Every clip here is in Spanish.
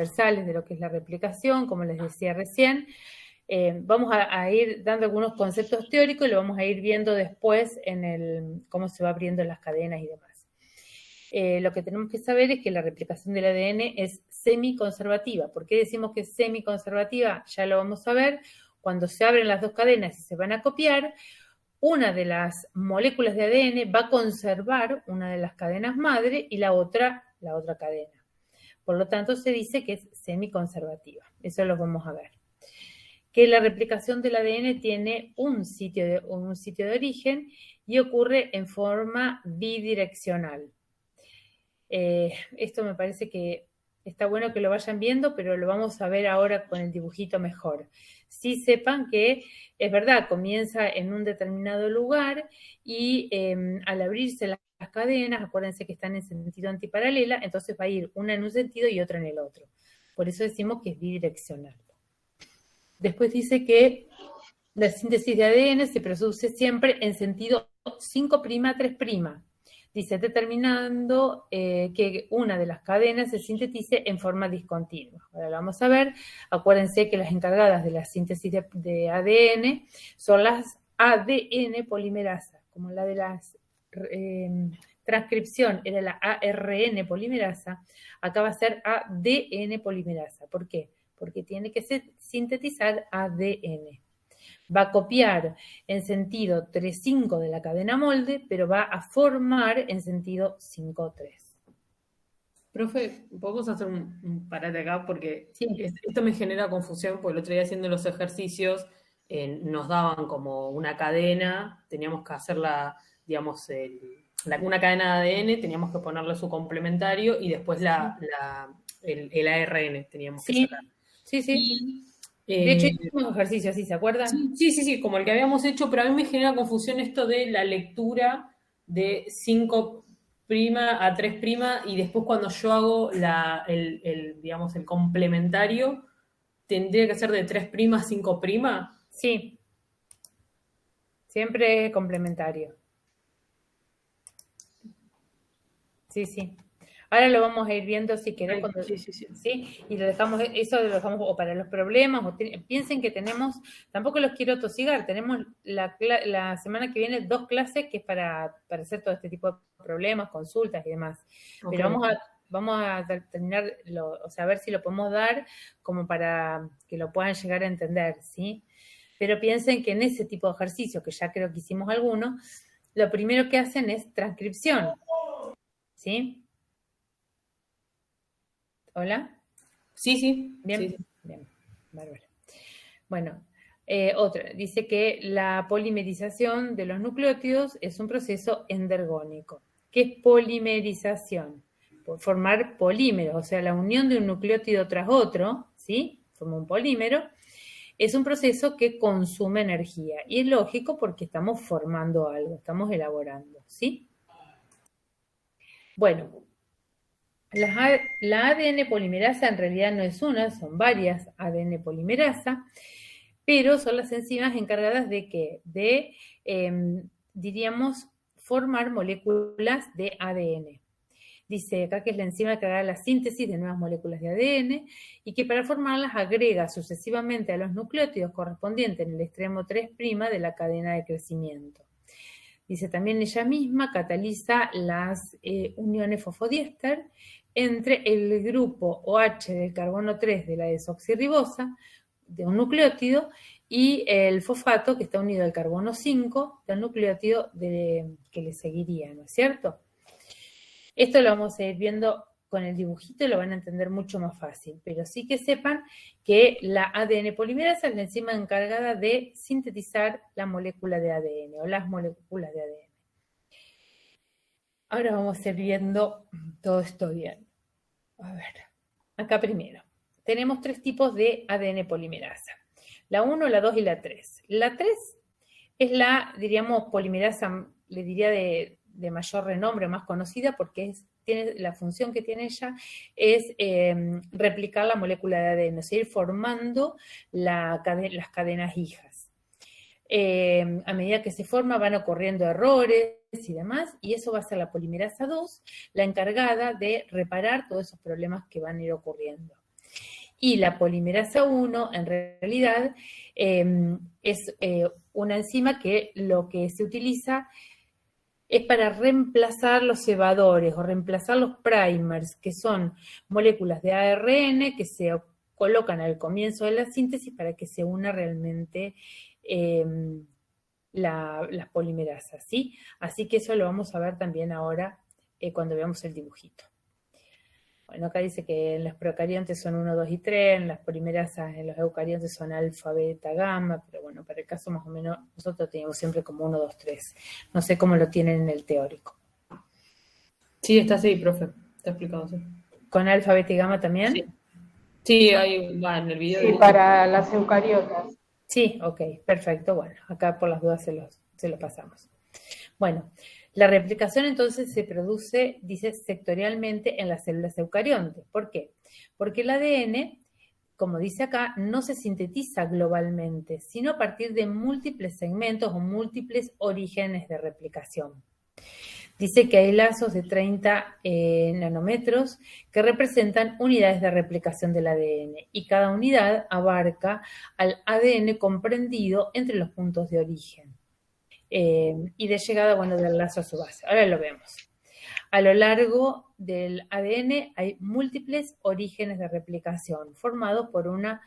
universales de lo que es la replicación, como les decía recién. Vamos a ir dando algunos conceptos teóricos y lo vamos a ir viendo después en cómo se va abriendo las cadenas y demás. Lo que tenemos que saber es que la replicación del ADN es semiconservativa. ¿Por qué decimos que es semiconservativa? Ya lo vamos a ver. Cuando se abren las dos cadenas y se van a copiar, una de las moléculas de ADN va a conservar una de las cadenas madre y la otra cadena. Por lo tanto, se dice que es semiconservativa. Eso lo vamos a ver. Que la replicación del ADN tiene un sitio de origen y ocurre en forma bidireccional. Esto me parece que está bueno que lo vayan viendo, pero lo vamos a ver ahora con el dibujito mejor. Sí sepan que es verdad, comienza en un determinado lugar y al abrirse las cadenas, acuérdense que están en sentido antiparalela, entonces va a ir una en un sentido y otra en el otro. Por eso decimos que es bidireccional. Después dice que la síntesis de ADN se produce siempre en sentido 5', 3'. Dice, determinando que una de las cadenas se sintetice en forma discontinua. Ahora lo vamos a ver. Acuérdense que las encargadas de la síntesis de ADN son las ADN polimerasa, como la de la transcripción era la ARN polimerasa, acá va a ser ADN polimerasa. ¿Por qué? Porque tiene que sintetizar ADN. Va a copiar en sentido 3'5 de la cadena molde, pero va a formar en sentido 5'3. Profe, ¿podemos hacer un parate acá? Porque sí. Esto me genera confusión, porque el otro día haciendo los ejercicios nos daban como una cadena, teníamos que hacerla, digamos, una cadena de ADN, teníamos que ponerle su complementario y después el ARN teníamos que sacar. Sí. De hecho, hicimos ejercicios, ¿sí? ¿Se acuerdan? Sí, como el que habíamos hecho, pero a mí me genera confusión esto de la lectura de 5' a 3' y después cuando yo hago digamos, el complementario, ¿tendría que ser de 3' a 5'? Sí. Siempre es complementario. Sí. Ahora lo vamos a ir viendo si querés. Sí. Y lo dejamos o para los problemas, piensen que tenemos, tampoco los quiero tosigar, tenemos la semana que viene 2 clases que es para hacer todo este tipo de problemas, consultas y demás. Okay. Pero vamos a terminar, a ver si lo podemos dar como para que lo puedan llegar a entender, ¿sí? Pero piensen que en ese tipo de ejercicios, que ya creo que hicimos algunos, lo primero que hacen es transcripción, ¿sí? ¿Hola? Sí. Bien, bárbaro. Bueno, otra, dice que la polimerización de los nucleótidos es un proceso endergónico. ¿Qué es polimerización? Formar polímeros, o sea, la unión de un nucleótido tras otro, ¿sí? Forma un polímero. Es un proceso que consume energía. Y es lógico porque estamos formando algo, estamos elaborando, ¿sí? Bueno, la ADN polimerasa en realidad no es una, son varias ADN polimerasa, pero son las enzimas encargadas de ¿qué? Diríamos, formar moléculas de ADN. Dice acá que es la enzima encargada de la síntesis de nuevas moléculas de ADN y que para formarlas agrega sucesivamente a los nucleótidos correspondientes en el extremo 3' de la cadena de crecimiento. Dice también ella misma cataliza las uniones fosfodiéster entre el grupo OH del carbono 3 de la desoxirribosa de un nucleótido y el fosfato que está unido al carbono 5 del nucleótido que le seguiría, ¿no es cierto? Esto lo vamos a ir viendo con el dibujito y lo van a entender mucho más fácil, pero sí que sepan que la ADN polimerasa es la enzima encargada de sintetizar la molécula de ADN o las moléculas de ADN. Ahora vamos a ir viendo todo esto bien. A ver, acá primero. Tenemos 3 tipos de ADN polimerasa. La 1, la 2 y la 3. La 3 es la, diríamos, polimerasa, le diría de mayor renombre, más conocida, porque tiene la función que tiene ella es replicar la molécula de ADN, es decir, formando las cadenas hijas. A medida que se forma van ocurriendo errores y demás, y eso va a ser la polimerasa 2, la encargada de reparar todos esos problemas que van a ir ocurriendo. Y la polimerasa 1, en realidad, es una enzima que lo que se utiliza es para reemplazar los cebadores o reemplazar los primers, que son moléculas de ARN que se colocan al comienzo de la síntesis para que se una realmente las polimerasas, ¿sí? Así que eso lo vamos a ver también ahora cuando veamos el dibujito. Bueno, acá dice que en los procariontes son 1, 2 y 3, en las polimerasas, en los eucariontes son alfa, beta, gamma, pero bueno, para el caso más o menos nosotros teníamos siempre como 1, 2, 3. No sé cómo lo tienen en el teórico. Sí, está así, profe. Está explicado así. ¿Con alfa, beta y gamma también? Sí, sí ahí va en el video. Sí, para las eucariotas. Sí, ok, perfecto. Bueno, acá por las dudas se lo pasamos. Bueno, la replicación entonces se produce, dice, sectorialmente en las células eucariontes. ¿Por qué? Porque el ADN, como dice acá, no se sintetiza globalmente, sino a partir de múltiples segmentos o múltiples orígenes de replicación. Dice que hay lazos de 30 nanómetros que representan unidades de replicación del ADN y cada unidad abarca al ADN comprendido entre los puntos de origen. Y de llegada, bueno, del lazo a su base. Ahora lo vemos. A lo largo del ADN hay múltiples orígenes de replicación formados por una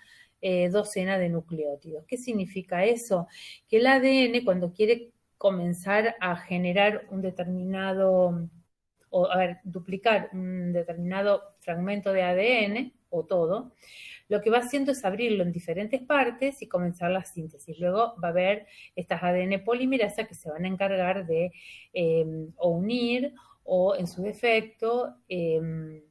docena de nucleótidos. ¿Qué significa eso? Que el ADN, cuando quiere comenzar a generar un determinado, o a ver, duplicar un determinado fragmento de ADN, o todo, lo que va haciendo es abrirlo en diferentes partes y comenzar la síntesis. Luego va a haber estas ADN polimerasas que se van a encargar de o unir o, en su defecto, ir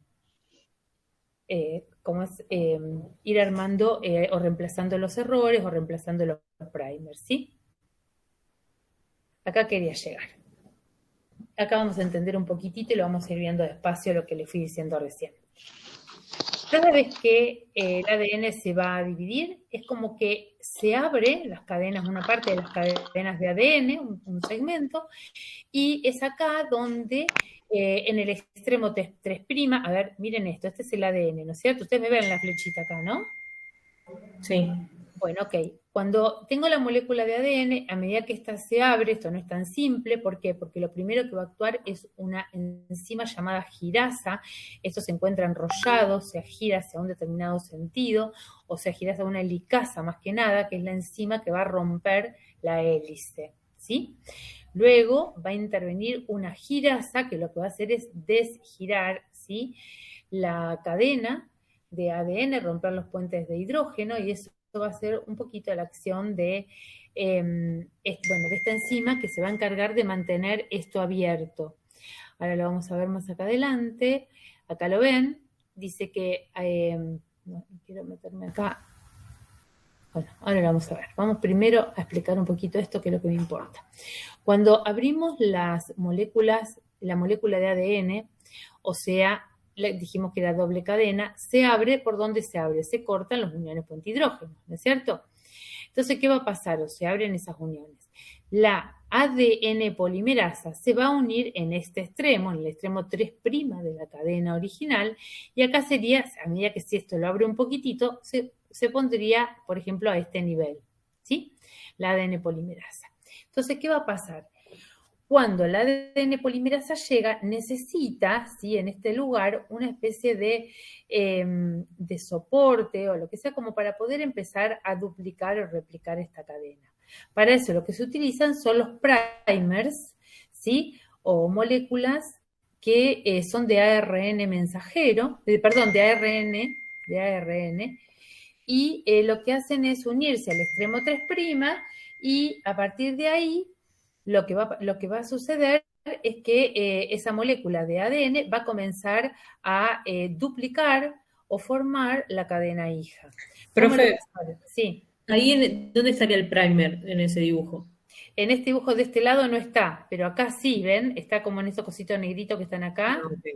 armando o reemplazando los errores o reemplazando los primers, ¿sí? Acá quería llegar. Acá vamos a entender un poquitito y lo vamos a ir viendo despacio lo que le fui diciendo recién. Cada vez que el ADN se va a dividir, es como que se abre las cadenas, una parte de las cadenas de ADN, un segmento, y es acá donde en el extremo 3', a ver, miren esto, este es el ADN, ¿no es cierto? Ustedes me ven la flechita acá, ¿no? Sí. Bueno, ok. Cuando tengo la molécula de ADN, a medida que esta se abre, esto no es tan simple, ¿por qué? Porque lo primero que va a actuar es una enzima llamada girasa. Esto se encuentra enrollado, se gira hacia un determinado sentido, o se gira hacia una helicasa más que nada, que es la enzima que va a romper la hélice, ¿sí? Luego va a intervenir una girasa que lo que va a hacer es desgirar, ¿sí?, la cadena de ADN, romper los puentes de hidrógeno, y eso va a ser un poquito la acción de, de esta enzima que se va a encargar de mantener esto abierto. Ahora lo vamos a ver más acá adelante. Acá lo ven. Dice que, no quiero meterme acá. Bueno, ahora lo vamos a ver. Vamos primero a explicar un poquito esto, que es lo que me importa. Cuando abrimos las moléculas, la molécula de ADN, o sea, dijimos que era doble cadena, se abre por donde se abre, se cortan los uniones puente hidrógeno, ¿no es cierto? Entonces, ¿qué va a pasar? O se abren esas uniones. La ADN polimerasa se va a unir en este extremo, en el extremo 3' de la cadena original, y acá sería, a medida que si esto lo abre un poquitito, se pondría, por ejemplo, a este nivel, ¿sí? La ADN polimerasa. Entonces, ¿qué va a pasar? Cuando la ADN polimerasa llega, necesita, ¿sí?, en este lugar, una especie de soporte o lo que sea, como para poder empezar a duplicar o replicar esta cadena. Para eso lo que se utilizan son los primers, ¿sí?, o moléculas que son de ARN mensajero, de ARN, y lo que hacen es unirse al extremo 3' y a partir de ahí lo que va a suceder es que esa molécula de ADN va a comenzar a duplicar o formar la cadena hija. Profe, sí. ¿Dónde estaría el primer en ese dibujo? En este dibujo de este lado no está, pero acá sí, ¿ven? Está como en estos cositos negritos que están acá. Okay.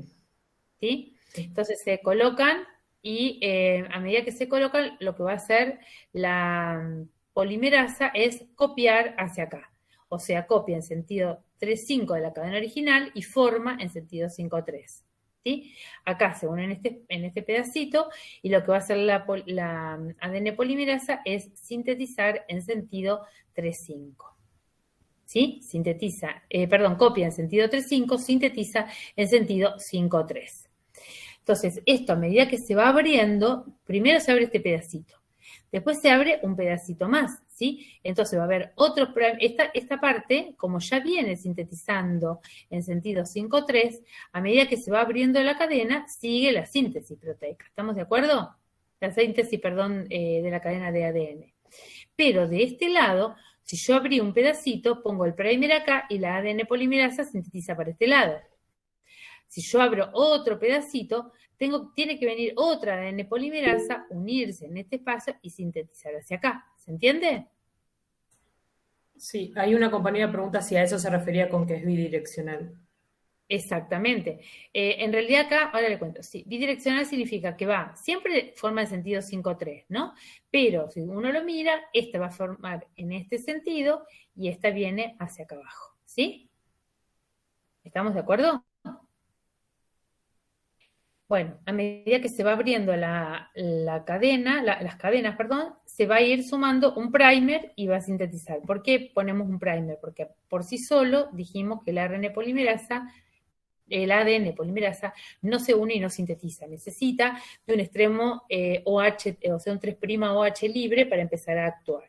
¿Sí? Entonces se colocan y a medida que se colocan, lo que va a hacer la polimerasa es copiar hacia acá. O sea, copia en sentido 3,5 de la cadena original y forma en sentido 5,3. ¿sí? Acá se une en este pedacito y lo que va a hacer la ADN polimerasa es sintetizar en sentido 3,5. ¿Sí? Copia en sentido 3,5, sintetiza en sentido 5,3. Entonces, esto a medida que se va abriendo, primero se abre este pedacito, después se abre un pedacito más, ¿sí? Entonces va a haber otro, esta parte, como ya viene sintetizando en sentido 5,3, a medida que se va abriendo la cadena, sigue la síntesis proteica. ¿Estamos de acuerdo? La síntesis, perdón, de la cadena de ADN. Pero de este lado, si yo abrí un pedacito, pongo el primer acá y la ADN polimerasa sintetiza para este lado. Si yo abro otro pedacito, tiene que venir otra ADN polimerasa, unirse en este espacio y sintetizar hacia acá. ¿Se entiende? Sí, hay una compañera que pregunta si a eso se refería con que es bidireccional. Exactamente. En realidad acá, ahora le cuento, sí, bidireccional significa que va, siempre forma el sentido 5,3, ¿no? Pero si uno lo mira, esta va a formar en este sentido y esta viene hacia acá abajo, ¿sí? ¿Estamos de acuerdo? Bueno, a medida que se va abriendo las cadenas, se va a ir sumando un primer y va a sintetizar. ¿Por qué ponemos un primer? Porque por sí solo dijimos que el ADN polimerasa no se une y no sintetiza. Necesita de un extremo OH, o sea, un 3' OH libre para empezar a actuar.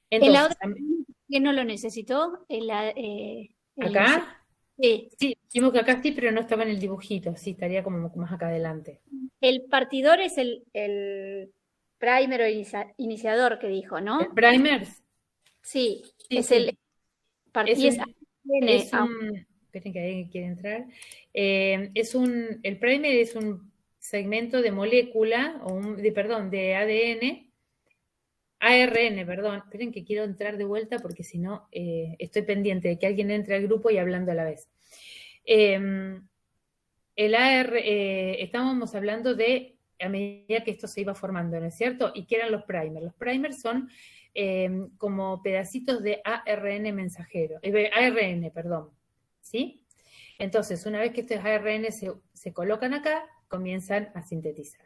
Entonces, ¿en la otra que no lo necesitó? ¿Acá? Sí. Sí, dijimos que acá sí, pero no estaba en el dibujito. Sí, estaría como más acá adelante. El partidor es el primer o iniciador que dijo, ¿no? ¿El primer? Sí, es sí. el partidor. Esperen que alguien quiere entrar. El primer es un segmento de molécula, de ADN, ARN, perdón. Esperen que quiero entrar de vuelta porque si no, estoy pendiente de que alguien entre al grupo y hablando a la vez. Estábamos hablando de a medida que esto se iba formando, ¿no es cierto? ¿Y qué eran los primers? Los primers son como pedacitos de ARN mensajero, ¿sí? Entonces, una vez que estos ARN se colocan acá, comienzan a sintetizar.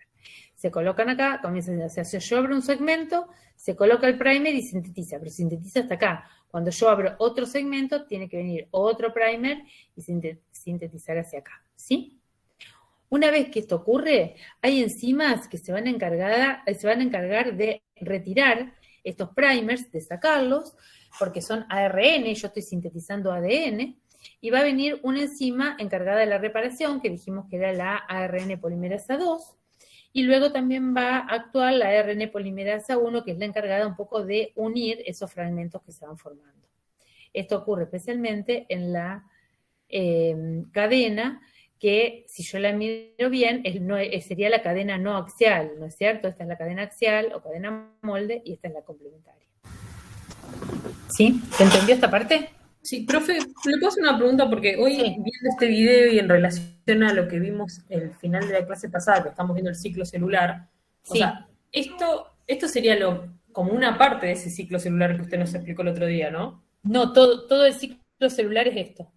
Se colocan acá, comienzan a hacer. Si yo abro un segmento, se coloca el primer y sintetiza, pero sintetiza hasta acá. Cuando yo abro otro segmento, tiene que venir otro primer y sintetizar hacia acá, ¿sí? Una vez que esto ocurre, hay enzimas que se van a encargar de retirar estos primers, de sacarlos, porque son ARN, yo estoy sintetizando ADN, y va a venir una enzima encargada de la reparación, que dijimos que era la ARN polimerasa 2, y luego también va a actuar la ARN polimerasa 1, que es la encargada un poco de unir esos fragmentos que se van formando. Esto ocurre especialmente en la cadena, que si yo la miro bien, sería la cadena no axial, ¿no es cierto? Esta es la cadena axial o cadena molde y esta es la complementaria. ¿Sí? ¿Se entendió esta parte? Sí, profe, le puedo hacer una pregunta porque hoy viendo este video y en relación a lo que vimos el final de la clase pasada, que estamos viendo el ciclo celular, o sea, esto sería como una parte de ese ciclo celular que usted nos explicó el otro día, ¿no? No, todo el ciclo celular es esto.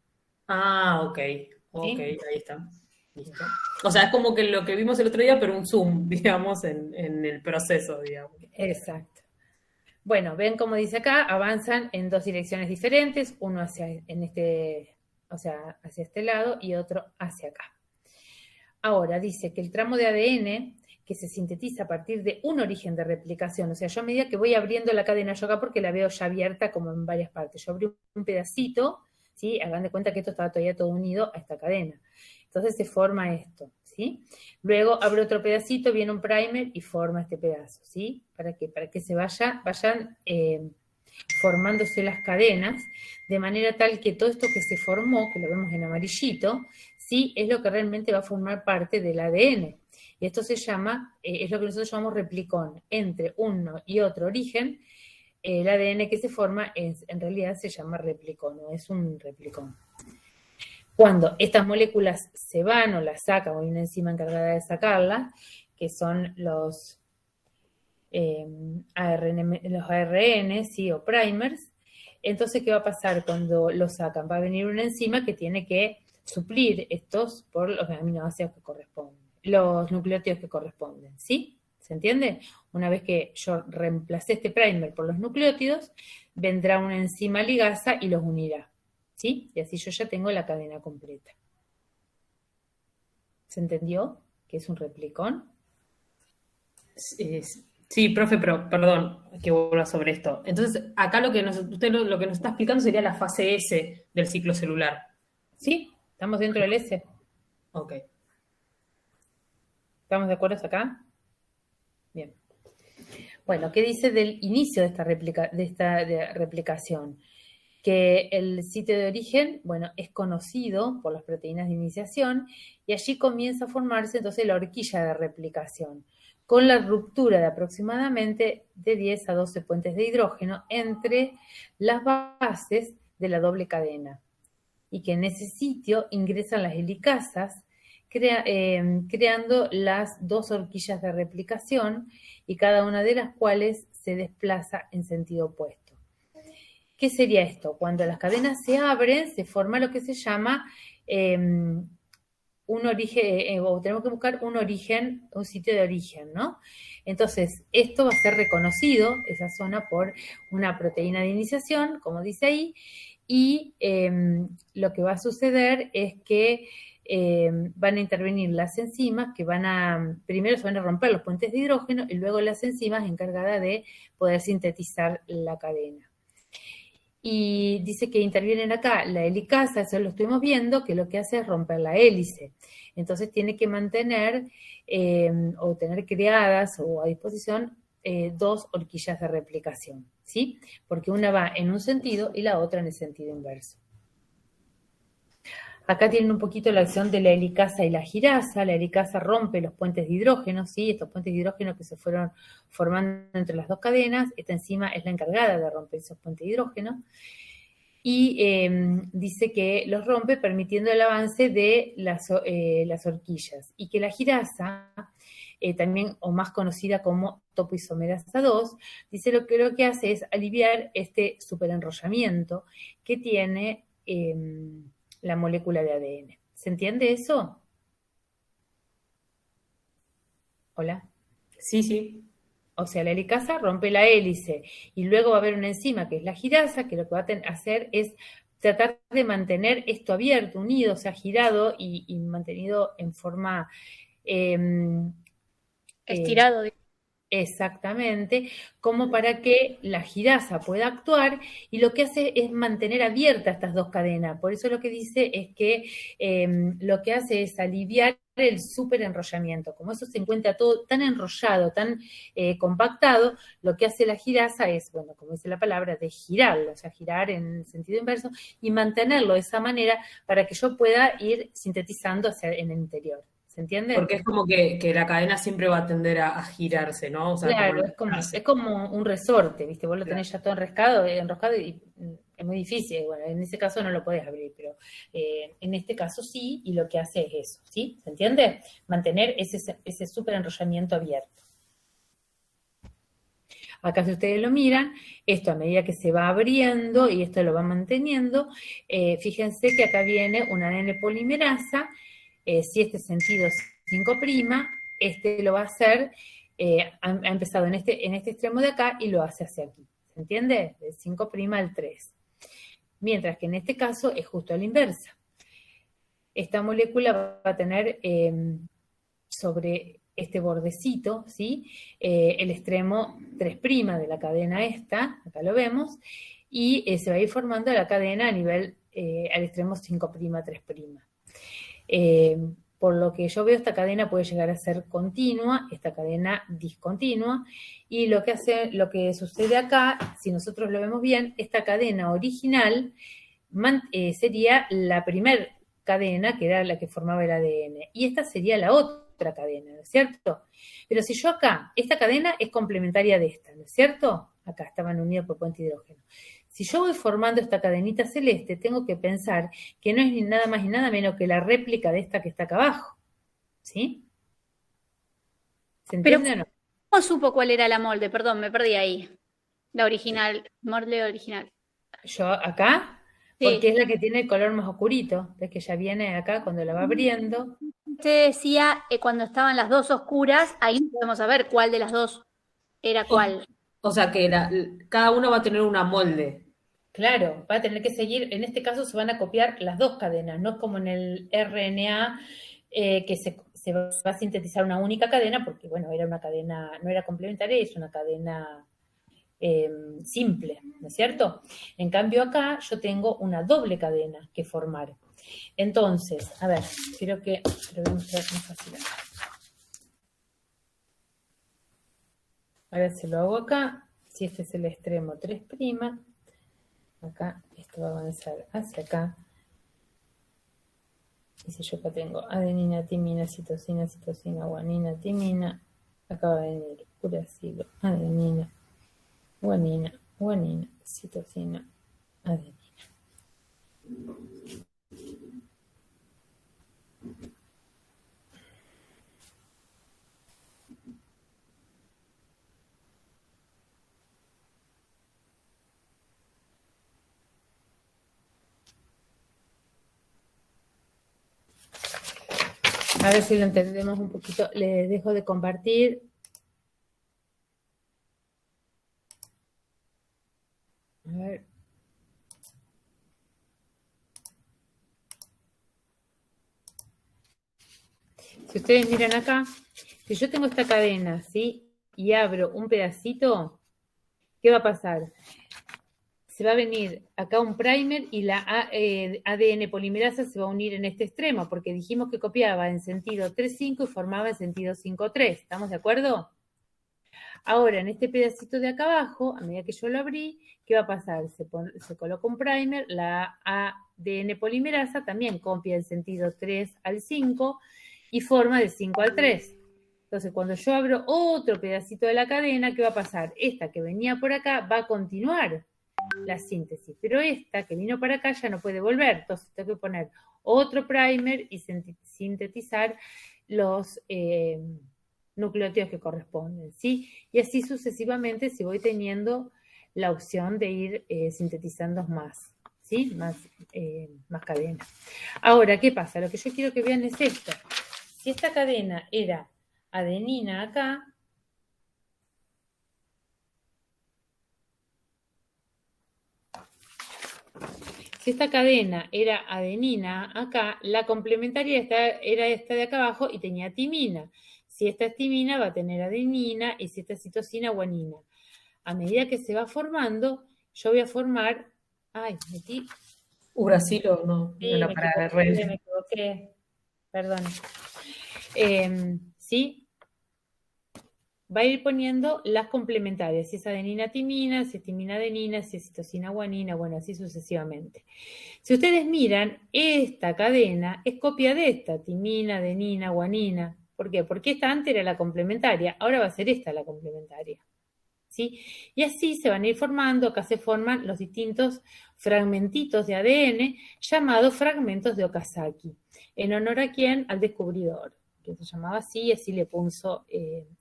Ah, ok, ¿sí? Ahí está. Listo. O sea, es como que lo que vimos el otro día, pero un zoom, digamos, en el proceso, digamos. Exacto. Bueno, ven como dice acá, avanzan en dos direcciones diferentes, uno hacia este lado y otro hacia acá. Ahora dice que el tramo de ADN que se sintetiza a partir de un origen de replicación, o sea, yo a medida que voy abriendo la cadena yo acá porque la veo ya abierta como en varias partes, yo abrí un pedacito, ¿sí? Hagan de cuenta que esto estaba todavía todo unido a esta cadena. Entonces se forma esto, ¿sí? Luego abro otro pedacito, viene un primer y forma este pedazo, ¿sí? ¿Para qué? Para que vayan formándose las cadenas, de manera tal que todo esto que se formó, que lo vemos en amarillito, ¿sí? Es lo que realmente va a formar parte del ADN. Y esto se llama, es lo que nosotros llamamos replicón. Entre uno y otro origen, el ADN que se forma en realidad se llama replicón, no es un replicón. Cuando estas moléculas se van o las sacan, o hay una enzima encargada de sacarlas, que son los ARN, ¿sí? O primers, entonces, ¿qué va a pasar cuando lo sacan? Va a venir una enzima que tiene que suplir estos por los aminoácidos que corresponden, los nucleótidos que corresponden, ¿sí? ¿Se entiende? Una vez que yo reemplacé este primer por los nucleótidos, vendrá una enzima ligasa y los unirá, ¿sí? Y así yo ya tengo la cadena completa. ¿Se entendió que es un replicón? Sí, profe, pero perdón que vuelva sobre esto. Entonces, acá usted lo que nos está explicando sería la fase S del ciclo celular. ¿Sí? ¿Estamos dentro del S? Ok. ¿Estamos de acuerdo hasta acá? Bien. Bueno, ¿qué dice del inicio de esta replicación? Que el sitio de origen, bueno, es conocido por las proteínas de iniciación y allí comienza a formarse entonces la horquilla de replicación, con la ruptura de aproximadamente de 10 a 12 puentes de hidrógeno entre las bases de la doble cadena, y que en ese sitio ingresan las helicasas, creando las dos horquillas de replicación, y cada una de las cuales se desplaza en sentido opuesto. ¿Qué sería esto? Cuando las cadenas se abren, se forma lo que se llama un origen, o tenemos que buscar un origen, un sitio de origen, ¿no? Entonces, esto va a ser reconocido, esa zona, por una proteína de iniciación, como dice ahí, y lo que va a suceder es que van a intervenir las enzimas que primero se van a romper los puentes de hidrógeno y luego las enzimas encargadas de poder sintetizar la cadena. Y dice que intervienen acá la helicasa, eso lo estuvimos viendo, que lo que hace es romper la hélice. Entonces tiene que mantener o tener creadas o a disposición dos horquillas de replicación, ¿sí? Porque una va en un sentido y la otra en el sentido inverso. Acá tienen un poquito la acción de la helicasa y la girasa. La helicasa rompe los puentes de hidrógeno, ¿sí? Estos puentes de hidrógeno que se fueron formando entre las dos cadenas. Esta enzima es la encargada de romper esos puentes de hidrógeno. Y dice que los rompe permitiendo el avance de las horquillas. Y que la girasa, también o más conocida como topoisomerasa 2, dice lo que hace es aliviar este superenrollamiento que tiene la molécula de ADN. ¿Se entiende eso? ¿Hola? Sí, sí. O sea, la helicasa rompe la hélice y luego va a haber una enzima que es la girasa, que lo que va a hacer es tratar de mantener esto abierto, unido, o sea, girado y mantenido en forma Estirado. exactamente, como para que la girasa pueda actuar, y lo que hace es mantener abiertas estas dos cadenas. Por eso lo que dice es que lo que hace es aliviar el superenrollamiento. Como eso se encuentra todo tan enrollado, tan compactado, lo que hace la girasa es, bueno, como dice la palabra, de girarlo, o sea, girar en sentido inverso y mantenerlo de esa manera para que yo pueda ir sintetizando en el interior. ¿Se entiende? Porque es como que la cadena siempre va a tender a girarse, ¿no? O sea, claro, es como un resorte, ¿viste? Vos lo tenés ya todo enroscado y es muy difícil. Bueno, en ese caso no lo podés abrir, pero en este caso sí, y lo que hace es eso, ¿sí? ¿Se entiende? Mantener ese súper enrollamiento abierto. Acá si ustedes lo miran, esto a medida que se va abriendo y esto lo va manteniendo, fíjense que acá viene una ADN polimerasa. Si este sentido es 5', este lo va a hacer, ha empezado en este extremo de acá y lo hace hacia aquí. ¿Se entiende? De 5' al 3. Mientras que en este caso es justo a la inversa. Esta molécula va a tener sobre este bordecito, ¿sí? El extremo 3' de la cadena esta, acá lo vemos, y se va a ir formando la cadena a nivel, al extremo 5', 3'. Por lo que yo veo, esta cadena puede llegar a ser continua, esta cadena discontinua, y lo que sucede acá, si nosotros lo vemos bien, esta cadena original sería la primer cadena, que era la que formaba el ADN, y esta sería la otra cadena, ¿no es cierto? Pero si yo acá, esta cadena es complementaria de esta, ¿no es cierto? Acá estaban unidos por puente de hidrógeno. Si yo voy formando esta cadenita celeste, tengo que pensar que no es ni nada más ni nada menos que la réplica de esta que está acá abajo. ¿Sí? ¿Se entiende o no? ¿Cómo supo cuál era la molde? Perdón, me perdí ahí. La original, molde original. Yo acá, Porque Sí. es la que tiene el color más oscurito, ves que ya viene acá cuando la va abriendo. Usted decía, cuando estaban las dos oscuras, ahí no podemos saber cuál de las dos era O, cuál. o sea que cada uno va a tener una molde. Claro, va a tener que seguir, en este caso se van a copiar las dos cadenas, no es como en el RNA que se va a sintetizar una única cadena, porque bueno, era una cadena, no era complementaria, es una cadena simple, ¿no es cierto? En cambio acá yo tengo una doble cadena que formar. Entonces, a ver, creo que lo voy a mostrar más fácil acá. A ver si lo hago acá, si este es el extremo 3', acá esto va a avanzar hacia acá. Y si yo acá tengo adenina, timina, citosina, citosina, guanina, timina, acá va a venir uracilo, adenina, guanina, guanina, citosina, adenina. A ver si lo entendemos un poquito. Les dejo de compartir. A ver. Si ustedes miran acá, si yo tengo esta cadena, ¿sí? Y abro un pedacito, ¿qué va a pasar? Se va a venir acá un primer y la ADN polimerasa se va a unir en este extremo, porque dijimos que copiaba en sentido 3,5 y formaba en sentido 5,3. ¿Estamos de acuerdo? Ahora, en este pedacito de acá abajo, a medida que yo lo abrí, ¿qué va a pasar? Se coloca un primer, la ADN polimerasa también copia el sentido 3 al 5 y forma de 5 al 3. Entonces, cuando yo abro otro pedacito de la cadena, ¿qué va a pasar? Esta que venía por acá va a continuar la síntesis, pero esta que vino para acá ya no puede volver. Entonces, tengo que poner otro primer y sintetizar los nucleótidos que corresponden, ¿sí? Y así sucesivamente si voy teniendo la opción de ir sintetizando más, ¿sí? Más cadenas. Ahora, ¿qué pasa? Lo que yo quiero que vean es esto. Si esta cadena era adenina acá, si esta cadena era adenina acá, la complementaria era esta de acá abajo y tenía timina. Si esta es timina, va a tener adenina, y si esta es citosina, guanina. A medida que se va formando, yo voy a formar... Ay, metí... Uracilo no Sí, era me para equivoqué, RN. Perdón. ¿Sí? Va a ir poniendo las complementarias, si es adenina timina, si es timina adenina, si es citosina guanina, bueno, así sucesivamente. Si ustedes miran, esta cadena es copia de esta, timina, adenina, guanina. ¿Por qué? Porque esta antes era la complementaria, ahora va a ser esta la complementaria. ¿Sí? Y así se van a ir formando, acá se forman los distintos fragmentitos de ADN llamados fragmentos de Okazaki. ¿En honor a quién? Al descubridor, que se llamaba así y así le puso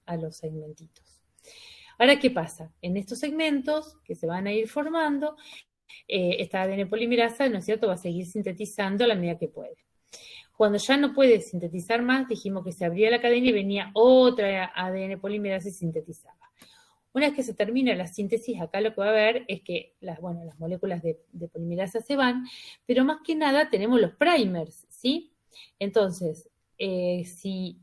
a los segmentitos. Ahora, ¿qué pasa? En estos segmentos que se van a ir formando, esta ADN polimerasa, ¿no es cierto?, va a seguir sintetizando a la medida que puede. Cuando ya no puede sintetizar más, dijimos que se abría la cadena y venía otra ADN polimerasa y sintetizaba. Una vez que se termina la síntesis, acá lo que va a ver es que las moléculas de polimerasa se van, pero más que nada tenemos los primers, ¿sí? Entonces, si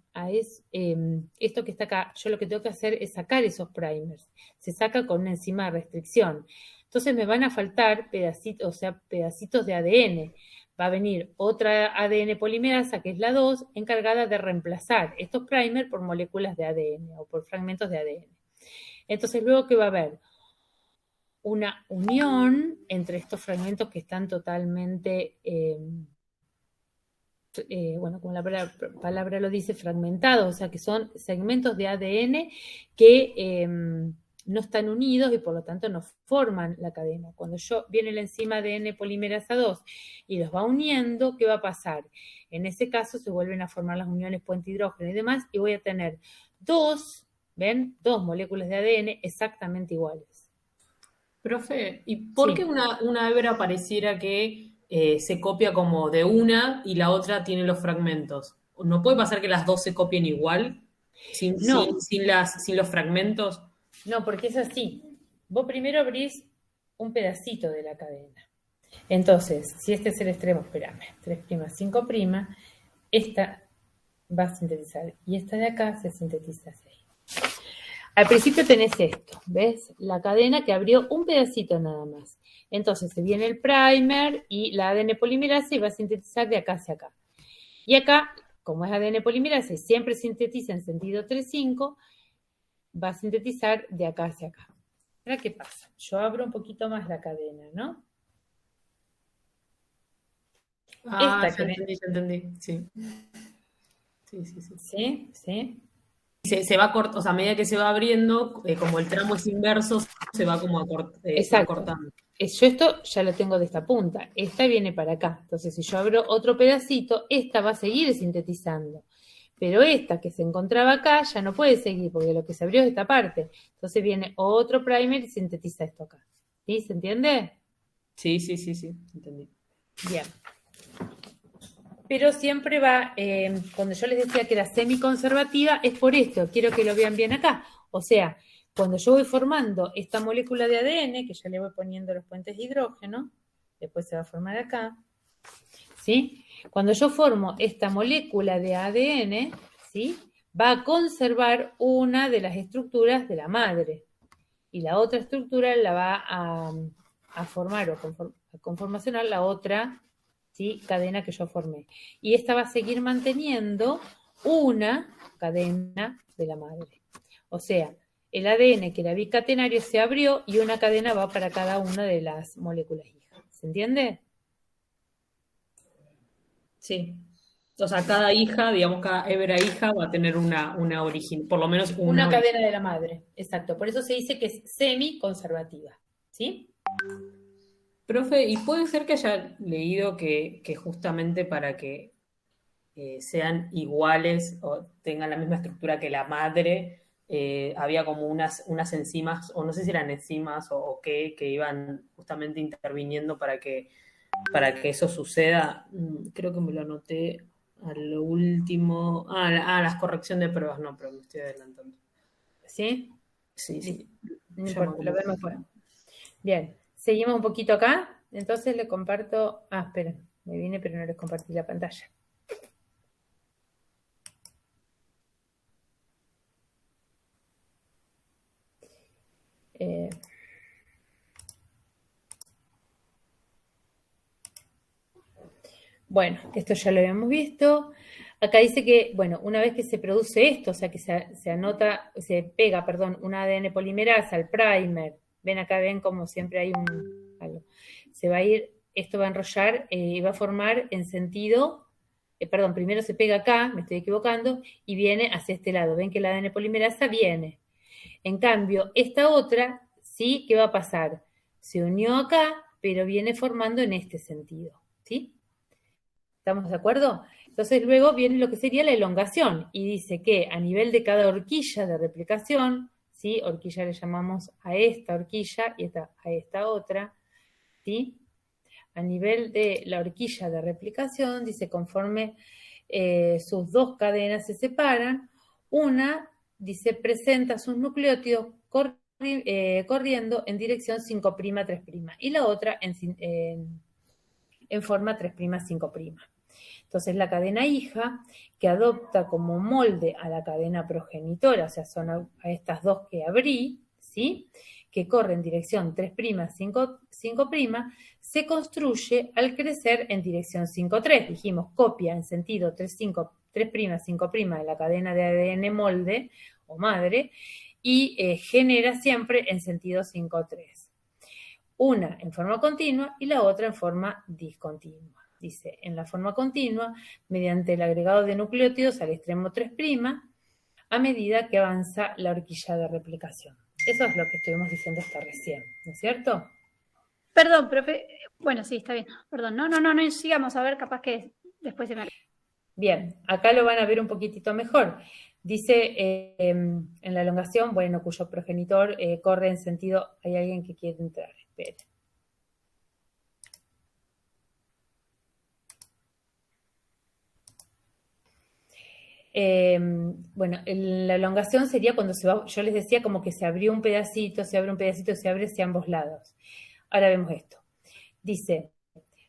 esto que está acá, yo lo que tengo que hacer es sacar esos primers. Se saca con una enzima de restricción. Entonces me van a faltar pedacitos de ADN. Va a venir otra ADN polimerasa, que es la 2, encargada de reemplazar estos primers por moléculas de ADN o por fragmentos de ADN. Entonces, luego que va a haber una unión entre estos fragmentos que están totalmente, como la palabra lo dice, fragmentados, o sea, que son segmentos de ADN que no están unidos y por lo tanto no forman la cadena. Cuando viene la enzima ADN polimerasa 2 y los va uniendo, ¿qué va a pasar? En ese caso se vuelven a formar las uniones puente hidrógeno y demás, y voy a tener dos moléculas de ADN exactamente iguales. Profe, ¿y por Sí. qué una hebra pareciera que se copia como de una y la otra tiene los fragmentos? ¿No puede pasar que las dos se copien igual? No, Sin los fragmentos. no, porque es así. Vos primero abrís un pedacito de la cadena. Entonces, si este es el extremo, espérame, 3', 5', esta va a sintetizar y esta de acá se sintetiza así. Al principio tenés esto, ¿ves? La cadena que abrió un pedacito nada más. Entonces se viene el primer y la ADN polimerasa y va a sintetizar de acá hacia acá. Y acá, como es ADN polimerasa y siempre sintetiza en sentido 3'5, va a sintetizar de acá hacia acá. Ahora, ¿qué pasa? Yo abro un poquito más la cadena, ¿no? Ah, Esta que ven, ya entendí, sí. Sí, sí, sí. ¿sí? ¿Sí? Se va cortando, o sea, a medida que se va abriendo, como el tramo es inverso, se va como Exacto. acortando. Yo esto ya lo tengo de esta punta, esta viene para acá. Entonces, si yo abro otro pedacito, esta va a seguir sintetizando. Pero esta que se encontraba acá ya no puede seguir, porque lo que se abrió es esta parte. Entonces viene otro primer y sintetiza esto acá. ¿Sí? ¿Se entiende? Sí, entendí. Bien. Pero siempre va, cuando yo les decía que era semiconservativa, es por esto, quiero que lo vean bien acá. O sea, cuando yo voy formando esta molécula de ADN, que ya le voy poniendo los puentes de hidrógeno, después se va a formar acá, ¿sí? Cuando yo formo esta molécula de ADN, ¿sí? Va a conservar una de las estructuras de la madre y la otra estructura la va a formar o a conformacionar la otra, ¿sí? Cadena que yo formé. Y esta va a seguir manteniendo una cadena de la madre. O sea, el ADN que era bicatenario se abrió y una cadena va para cada una de las moléculas hijas. ¿Se entiende? Sí. O sea, cada hija, digamos, cada hebra hija va a tener una origen, por lo menos Una una origen. cadena de la madre, exacto. Por eso se dice que es semi-conservativa. ¿Sí? Profe, ¿y puede ser que haya leído que justamente para que sean iguales o tengan la misma estructura que la madre, había como unas enzimas, o no sé si eran enzimas o qué, que iban justamente interviniendo para que eso suceda? Creo que me lo anoté a lo último. Las corrección de pruebas, no, pero me estoy adelantando. ¿Sí? Sí, sí. No Llama importa, lo como- vemos después. Bien, seguimos un poquito acá. Entonces le comparto. Ah, esperen, me vine, pero no les compartí la pantalla. Eh, bueno, esto ya lo habíamos visto. Acá dice que, bueno, una vez que se produce esto, o sea, que se pega, perdón, un ADN polimerasa al primer, ven acá, ven como siempre hay algo. Se va a ir, esto va a enrollar y va a formar en sentido, perdón, primero se pega acá, me estoy equivocando, y viene hacia este lado. Ven que el ADN polimerasa viene. En cambio, esta otra, sí, ¿qué va a pasar? Se unió acá, pero viene formando en este sentido, ¿sí? ¿Estamos de acuerdo? Entonces luego viene lo que sería la elongación y dice que a nivel de cada horquilla de replicación, ¿sí? Horquilla le llamamos a esta horquilla y a esta otra, ¿sí? A nivel de la horquilla de replicación, dice conforme sus dos cadenas se separan, una, dice, presenta sus nucleótidos corriendo en dirección 5', 3', y la otra en forma 3', 5'. Entonces la cadena hija, que adopta como molde a la cadena progenitora, o sea, son a estas dos que abrí, ¿sí? Que corre en dirección 3', 5', se construye al crecer en dirección 5'. Dijimos, copia en sentido 3', 5', de la cadena de ADN molde o madre y genera siempre en sentido 5'. Una en forma continua y la otra en forma discontinua. Dice, en la forma continua, mediante el agregado de nucleótidos al extremo 3', a medida que avanza la horquilla de replicación. Eso es lo que estuvimos diciendo hasta recién, ¿no es cierto? Perdón, profe. Bueno, sí, está bien. Perdón. No, sigamos a ver, capaz que después se me... Bien, acá lo van a ver un poquitito mejor. Dice en la elongación, bueno, cuyo progenitor corre en sentido, hay alguien que quiere entrar, espera. Bueno, la elongación sería cuando se va, yo les decía como que se abrió un pedacito, se abre un pedacito, se abre hacia ambos lados. Ahora vemos esto. Dice,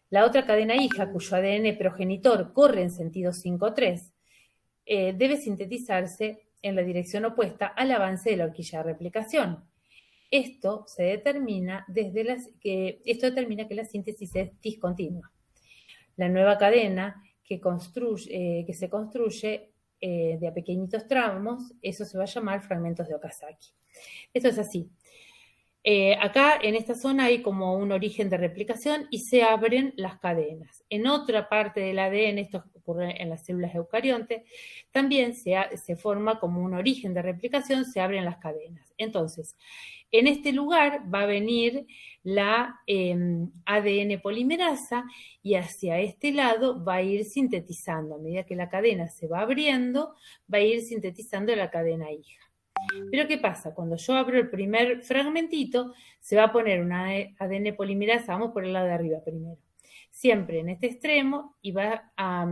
la otra cadena hija, cuyo ADN progenitor corre en sentido 5,3, debe sintetizarse en la dirección opuesta al avance de la horquilla de replicación. Esto determina que la síntesis es discontinua. La nueva cadena que se construye de a pequeñitos tramos, eso se va a llamar fragmentos de Okazaki. Esto es así. Acá en esta zona hay como un origen de replicación y se abren las cadenas. En otra parte del ADN, esto ocurre en las células eucariontes, también se forma como un origen de replicación, se abren las cadenas. Entonces, en este lugar va a venir la ADN polimerasa y hacia este lado va a ir sintetizando. A medida que la cadena se va abriendo, va a ir sintetizando la cadena hija. Pero ¿qué pasa? Cuando yo abro el primer fragmentito, se va a poner una ADN polimerasa, vamos por el lado de arriba primero, siempre en este extremo y va a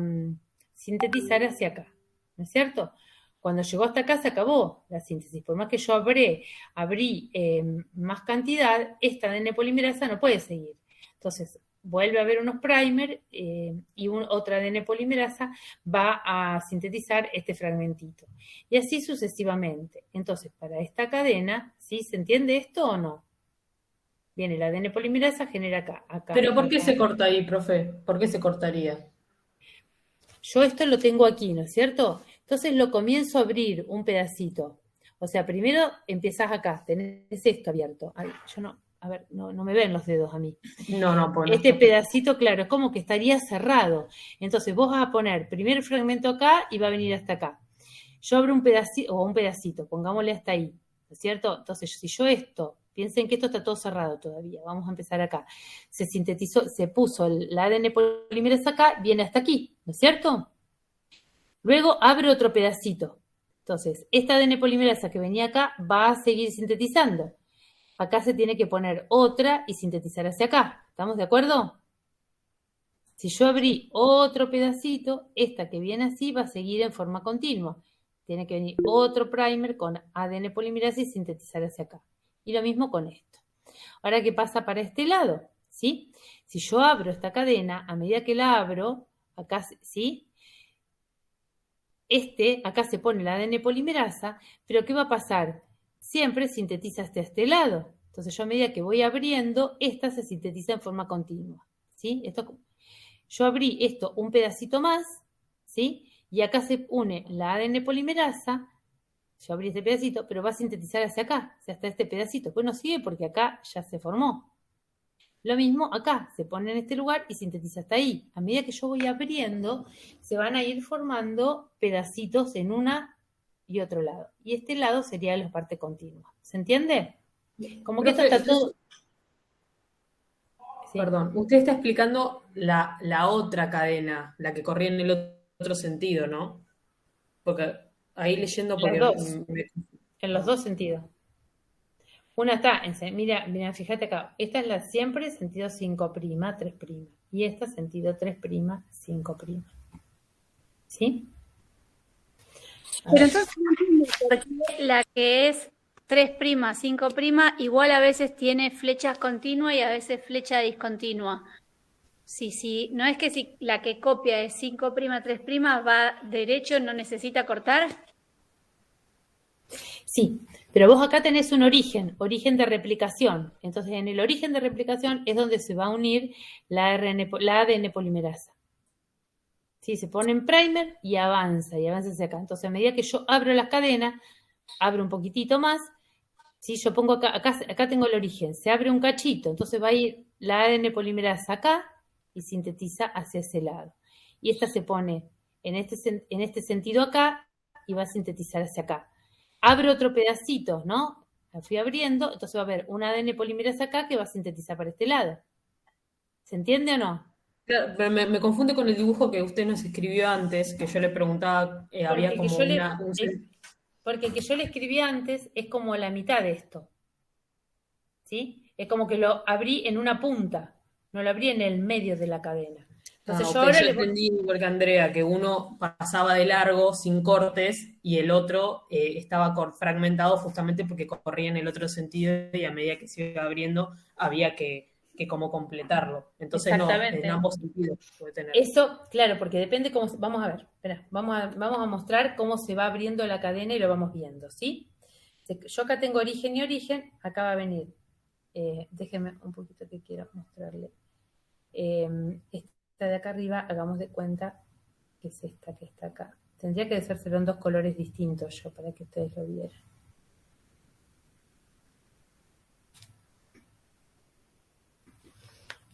sintetizar hacia acá, ¿no es cierto? Cuando llegó hasta acá se acabó la síntesis, por más que yo abrí más cantidad, esta ADN polimerasa no puede seguir. Entonces, vuelve a haber unos primer y otra ADN polimerasa va a sintetizar este fragmentito. Y así sucesivamente. Entonces, para esta cadena, ¿sí? ¿Se entiende esto o no? Bien, el ADN polimerasa genera acá. Pero ¿por qué acá. se corta ahí, profe? ¿Por qué se cortaría? Yo esto lo tengo aquí, ¿no es cierto? Entonces lo comienzo a abrir un pedacito. O sea, primero empiezas acá, tenés esto abierto. Ay, yo no... A ver, no me ven los dedos a mí. No, pues no. Este pedacito, claro, es como que estaría cerrado. Entonces vos vas a poner primer fragmento acá y va a venir hasta acá. Yo abro un pedacito, pongámosle hasta ahí, ¿no es cierto? Entonces, si yo piensen que esto está todo cerrado todavía, vamos a empezar acá. Se sintetizó, se puso la ADN polimerasa acá, viene hasta aquí, ¿no es cierto? Luego abro otro pedacito. Entonces, esta ADN polimerasa que venía acá va a seguir sintetizando. Acá se tiene que poner otra y sintetizar hacia acá. ¿Estamos de acuerdo? Si yo abrí otro pedacito, esta que viene así va a seguir en forma continua. Tiene que venir otro primer con ADN polimerasa y sintetizar hacia acá. Y lo mismo con esto. Ahora, ¿qué pasa para este lado? ¿Sí? Si yo abro esta cadena, a medida que la abro, acá, ¿sí? Acá se pone la ADN polimerasa, pero ¿qué va a pasar? Siempre sintetiza hasta este lado. Entonces yo a medida que voy abriendo, esta se sintetiza en forma continua, ¿sí? Yo abrí esto un pedacito más, ¿sí? Y acá se une la ADN polimerasa, yo abrí este pedacito, pero va a sintetizar hacia acá, o sea, hasta este pedacito. Pues no sigue porque acá ya se formó. Lo mismo acá, se pone en este lugar y sintetiza hasta ahí. A medida que yo voy abriendo, se van a ir formando pedacitos en una y otro lado. Y este lado sería la parte continua. ¿Se entiende? Como que esto está todo... Sí. Perdón, usted está explicando la otra cadena, la que corría en el otro sentido, ¿no? Porque ahí leyendo... En los dos sentidos. Una está, mira, fíjate acá, esta es la siempre sentido 5', 3', y esta sentido 3', 5'. ¿Sí? Pero entonces, ¿por qué la que es 3', 5', igual a veces tiene flechas continuas y a veces flecha discontinua? Sí, no es que si la que copia es 5', 3', va derecho, no necesita cortar. Sí, pero vos acá tenés un origen de replicación. Entonces, en el origen de replicación es donde se va a unir la ADN polimerasa. Sí, se pone en primer y avanza hacia acá. Entonces, a medida que yo abro las cadenas, abro un poquitito más, ¿sí? Yo pongo acá tengo el origen, se abre un cachito, entonces va a ir la ADN polimerasa acá y sintetiza hacia ese lado. Y esta se pone en este sentido acá y va a sintetizar hacia acá. Abro otro pedacito, ¿no? La fui abriendo, entonces va a haber una ADN polimerasa acá que va a sintetizar para este lado. ¿Se entiende o no? Claro, me confunde con el dibujo que usted nos escribió antes, que yo le preguntaba, había como Porque el que yo le escribí antes es como la mitad de esto. ¿Sí? Es como que lo abrí en una punta, no lo abrí en el medio de la cadena. Entonces yo entendí, porque Andrea, que uno pasaba de largo sin cortes y el otro estaba fragmentado justamente porque corría en el otro sentido y a medida que se iba abriendo había que como completarlo. Entonces no, en ambos sentidos puede tener. Eso, claro, porque depende cómo... Vamos a ver, espera, vamos a mostrar cómo se va abriendo la cadena y lo vamos viendo, ¿sí? Yo acá tengo origen y origen, acá va a venir. Déjenme un poquito que quiero mostrarle. Esta de acá arriba, hagamos de cuenta que es esta que está acá. Tendría que hacérselo en dos colores distintos yo, para que ustedes lo vieran.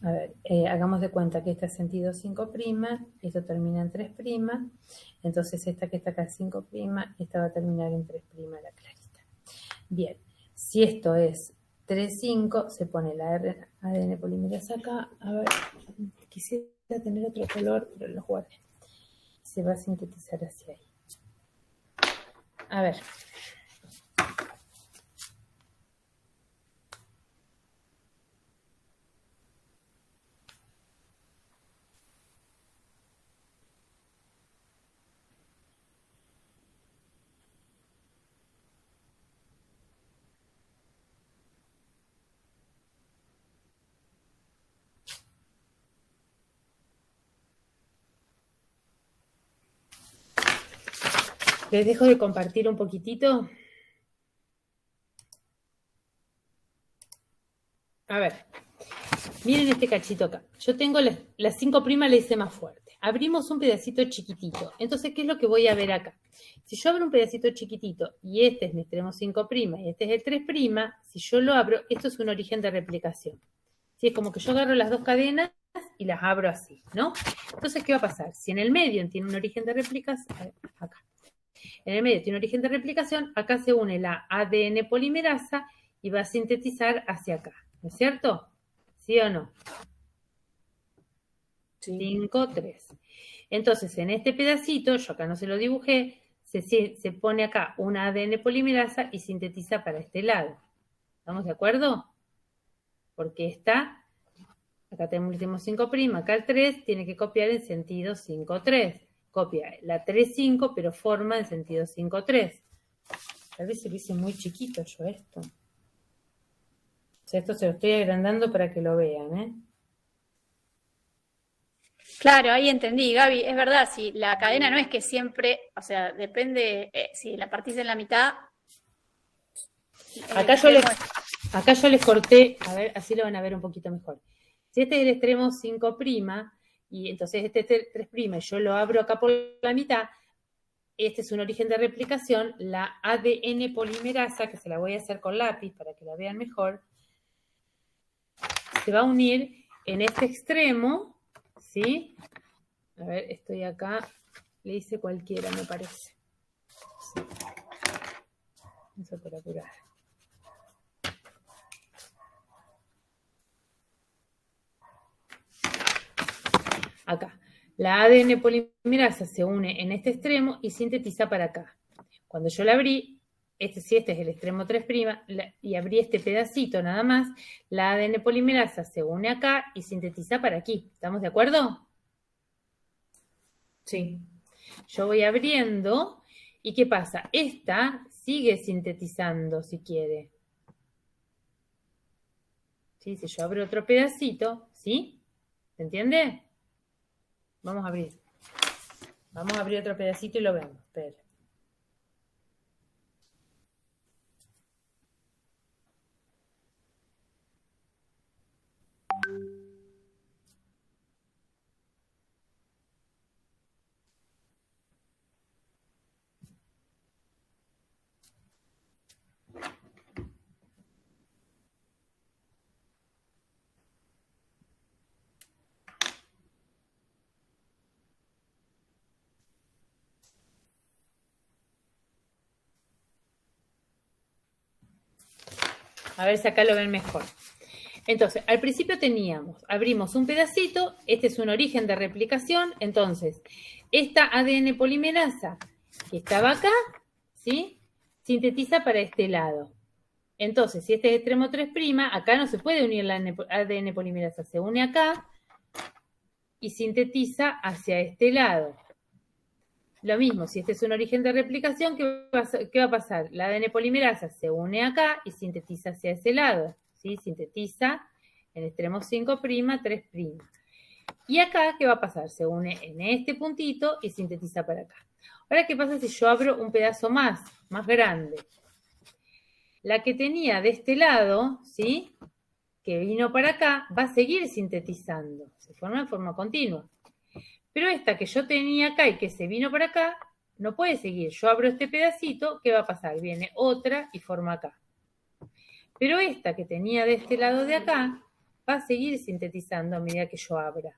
A ver, hagamos de cuenta que esta es sentido 5', esto termina en 3', entonces esta que está acá es 5', esta va a terminar en 3', la clarita. Bien, si esto es 3,5, se pone la ADN polimerasa acá. A ver, quisiera tener otro color, pero lo guardé. Se va a sintetizar hacia ahí. A ver. Les dejo de compartir un poquitito. A ver, miren este cachito acá. Yo tengo la 5' la hice más fuerte. Abrimos un pedacito chiquitito. Entonces, ¿qué es lo que voy a ver acá? Si yo abro un pedacito chiquitito y este es mi extremo 5' y este es el 3', si yo lo abro, esto es un origen de replicación. ¿Sí? Es como que yo agarro las dos cadenas y las abro así, ¿no? Entonces, ¿qué va a pasar? Si en el medio tiene un origen de replicación, acá. En el medio tiene un origen de replicación, acá se une la ADN polimerasa y va a sintetizar hacia acá, ¿no es cierto? ¿Sí o no? Sí. 5'. Entonces, en este pedacito, yo acá no se lo dibujé, se pone acá una ADN polimerasa y sintetiza para este lado. ¿Estamos de acuerdo? Porque acá tenemos 5', acá el 3 tiene que copiar en sentido 5'. Copia la 3,5, pero forma en sentido 5'. Tal vez se lo hice muy chiquito yo esto. O sea, esto se lo estoy agrandando para que lo vean, ¿eh? Claro, ahí entendí, Gaby. Es verdad, si la cadena no es que siempre, o sea, depende, si la partís en la mitad. Acá yo les corté, a ver, así lo van a ver un poquito mejor. Si este es el extremo 5', y entonces este es 3', y yo lo abro acá por la mitad, este es un origen de replicación, la ADN polimerasa, que se la voy a hacer con lápiz para que la vean mejor, se va a unir en este extremo, ¿sí? A ver, estoy acá, le hice cualquiera, me parece. Sí. Eso para apurar. Acá. La ADN polimerasa se une en este extremo y sintetiza para acá. Cuando yo la abrí, si este es el extremo 3', y abrí este pedacito nada más, la ADN polimerasa se une acá y sintetiza para aquí. ¿Estamos de acuerdo? Sí. Yo voy abriendo, ¿y qué pasa? Esta sigue sintetizando si quiere. ¿Sí? Si yo abro otro pedacito, ¿sí? ¿Se entiende? Vamos a abrir. Vamos a abrir otro pedacito y lo vemos. Espera. A ver si acá lo ven mejor. Entonces, al principio abrimos un pedacito, este es un origen de replicación, entonces, esta ADN polimerasa que estaba acá, ¿sí? sintetiza para este lado. Entonces, si este es extremo 3', acá no se puede unir la ADN polimerasa, se une acá y sintetiza hacia este lado. Lo mismo, si este es un origen de replicación, ¿qué va a pasar? La ADN polimerasa se une acá y sintetiza hacia ese lado, ¿sí? Sintetiza en extremo 5', 3'. Y acá, ¿qué va a pasar? Se une en este puntito y sintetiza para acá. Ahora, ¿qué pasa si yo abro un pedazo más grande? La que tenía de este lado, ¿sí? Que vino para acá, va a seguir sintetizando. Se forma en forma continua. Pero esta que yo tenía acá y que se vino para acá, no puede seguir. Yo abro este pedacito, ¿qué va a pasar? Viene otra y forma acá. Pero esta que tenía de este lado de acá, va a seguir sintetizando a medida que yo abra.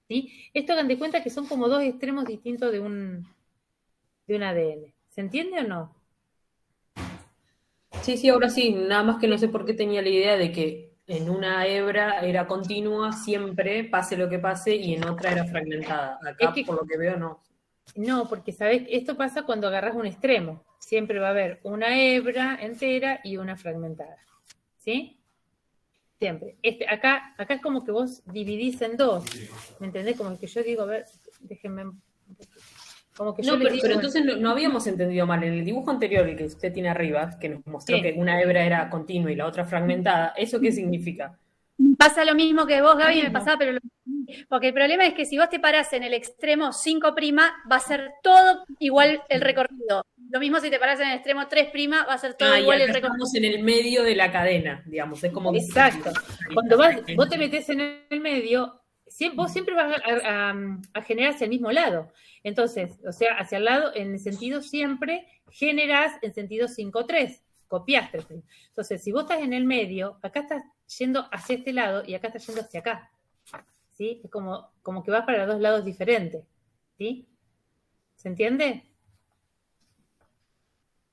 ¿Sí? Esto hagan de cuenta que son como dos extremos distintos de un ADN. ¿Se entiende o no? Sí, ahora sí, nada más que no sé por qué tenía la idea de que en una hebra era continua siempre, pase lo que pase, y en otra era fragmentada. Acá, por lo que veo, no. No, porque sabés, esto pasa cuando agarras un extremo. Siempre va a haber una hebra entera y una fragmentada. ¿Sí? Siempre. Acá es como que vos dividís en dos. ¿Me entendés? Como que yo digo, a ver, déjenme... Como que no, pero entonces no habíamos entendido mal. En el dibujo anterior, el que usted tiene arriba, que nos mostró que una hebra era continua y la otra fragmentada, ¿eso qué significa? Pasa lo mismo que vos, Gaby, me pasaba, pero porque el problema es que si vos te parás en el extremo 5', va a ser todo igual el recorrido. Lo mismo si te parás en el extremo 3', va a ser todo igual el recorrido. Estamos en el medio de la cadena, digamos. Es como exacto. Cuando vos te metés en el medio, vos siempre vas a generar hacia el mismo lado. Entonces, o sea, hacia el lado, en el sentido siempre, generás en sentido 5', copiás 3'. Entonces, si vos estás en el medio, acá estás yendo hacia este lado y acá estás yendo hacia acá. ¿Sí? Es como que vas para dos lados diferentes. ¿Sí? ¿Se entiende?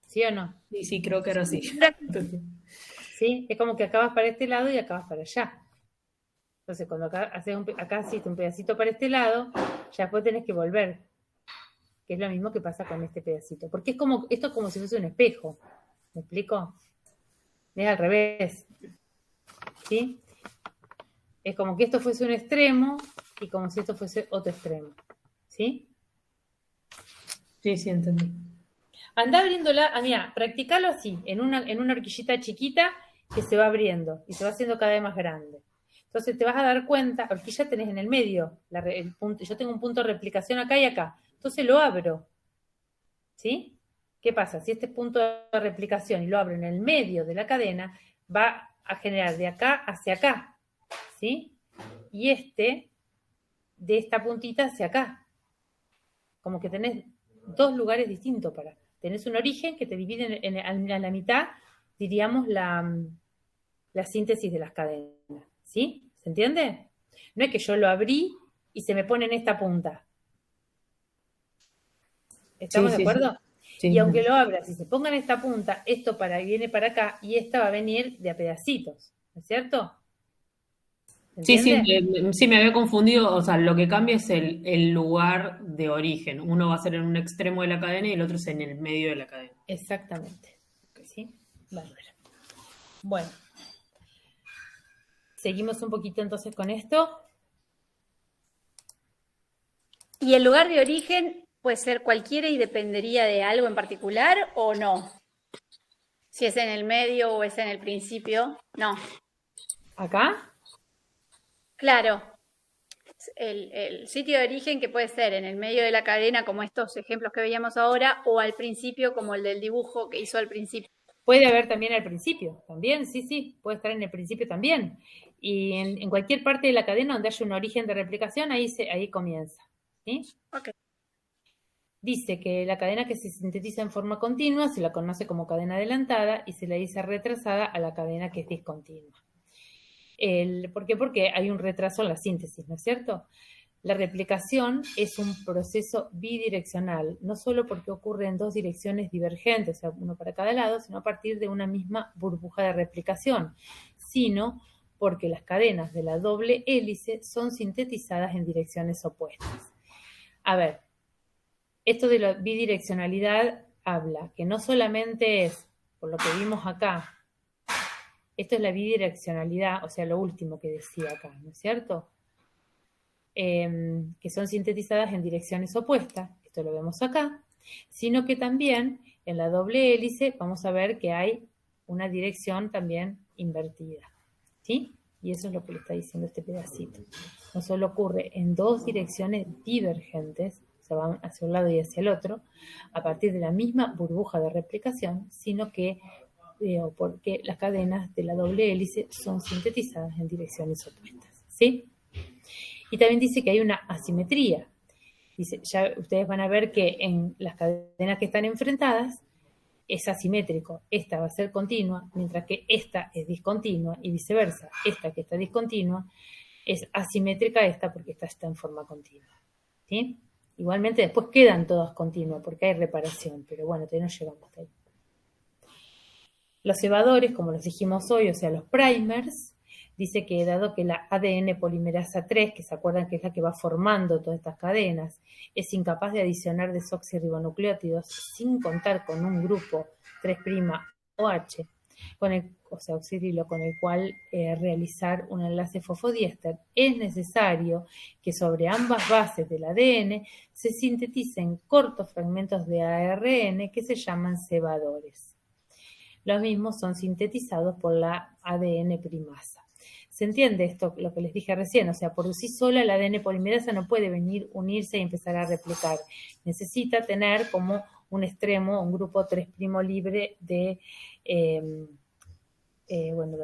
¿Sí o no? Sí, creo que era así. ¿Sí? Es como que acá vas para este lado y acá vas para allá. Entonces, cuando acá hiciste un pedacito para este lado, ya después tenés que volver. Que es lo mismo que pasa con este pedacito. Porque esto es como si fuese un espejo. ¿Me explico? Es al revés. ¿Sí? Es como que esto fuese un extremo y como si esto fuese otro extremo. ¿Sí? Sí, entendí. Andá abriéndola, mira, practicalo así, en una horquillita chiquita que se va abriendo y se va haciendo cada vez más grande. Entonces te vas a dar cuenta, horquilla tenés en el medio, el punto, yo tengo un punto de replicación acá y acá. Entonces lo abro. ¿Sí? ¿Qué pasa? Si este punto de replicación y lo abro en el medio de la cadena, va a generar de acá hacia acá. ¿Sí? Y de esta puntita hacia acá. Como que tenés dos lugares distintos tenés un origen que te divide a la mitad, diríamos, la síntesis de las cadenas. ¿Sí? ¿Se entiende? No es que yo lo abrí y se me pone en esta punta. ¿Estamos de acuerdo? Sí. Y aunque lo abras y se ponga en esta punta, esto viene para acá y esta va a venir de a pedacitos. ¿No es cierto? Sí, me había confundido. O sea, lo que cambia es el lugar de origen. Uno va a ser en un extremo de la cadena y el otro es en el medio de la cadena. Exactamente. ¿Sí? Bárbaro. Bueno. Seguimos un poquito entonces con esto. ¿Y el lugar de origen puede ser cualquiera y dependería de algo en particular o no? Si es en el medio o es en el principio, no. ¿Acá? Claro. El sitio de origen que puede ser en el medio de la cadena, como estos ejemplos que veíamos ahora, o al principio, como el del dibujo que hizo al principio. Puede haber también al principio, también, sí, puede estar en el principio también. Y en cualquier parte de la cadena donde haya un origen de replicación, ahí comienza. ¿Sí? Ok. Dice que la cadena que se sintetiza en forma continua se la conoce como cadena adelantada y se le dice retrasada a la cadena que es discontinua. ¿Por qué? Porque hay un retraso en la síntesis, ¿no es cierto? La replicación es un proceso bidireccional, no solo porque ocurre en dos direcciones divergentes, o sea, uno para cada lado, sino a partir de una misma burbuja de replicación, sino porque las cadenas de la doble hélice son sintetizadas en direcciones opuestas. A ver, esto de la bidireccionalidad habla que no solamente es, por lo que vimos acá, esto es la bidireccionalidad, o sea, lo último que decía acá, ¿no es cierto? Que son sintetizadas en direcciones opuestas, esto lo vemos acá, sino que también en la doble hélice vamos a ver que hay una dirección también invertida, ¿sí? Y eso es lo que le está diciendo este pedacito. No solo ocurre en dos direcciones divergentes, o sea, van hacia un lado y hacia el otro, a partir de la misma burbuja de replicación, sino que porque las cadenas de la doble hélice son sintetizadas en direcciones opuestas, ¿sí? Y también dice que hay una asimetría. Dice, ya ustedes van a ver que en las cadenas que están enfrentadas es asimétrico. Esta va a ser continua, mientras que esta es discontinua y viceversa. Esta que está discontinua es asimétrica a esta porque esta está en forma continua, ¿sí? Igualmente después quedan todas continuas porque hay reparación, pero bueno, todavía no llegamos hasta ahí. Los cebadores, como los dijimos hoy, o sea, los primers, dice que dado que la ADN polimerasa 3, que se acuerdan que es la que va formando todas estas cadenas, es incapaz de adicionar desoxirribonucleótidos sin contar con un grupo 3' OH, o sea, oxidrilo, con el cual realizar un enlace fosfodiéster, es necesario que sobre ambas bases del ADN se sinteticen cortos fragmentos de ARN que se llaman cebadores. Los mismos son sintetizados por la ADN primasa. ¿Se entiende esto, lo que les dije recién? O sea, por sí sola el ADN polimerasa no puede venir, unirse y empezar a replicar. Necesita tener como un extremo, un grupo 3' libre de, del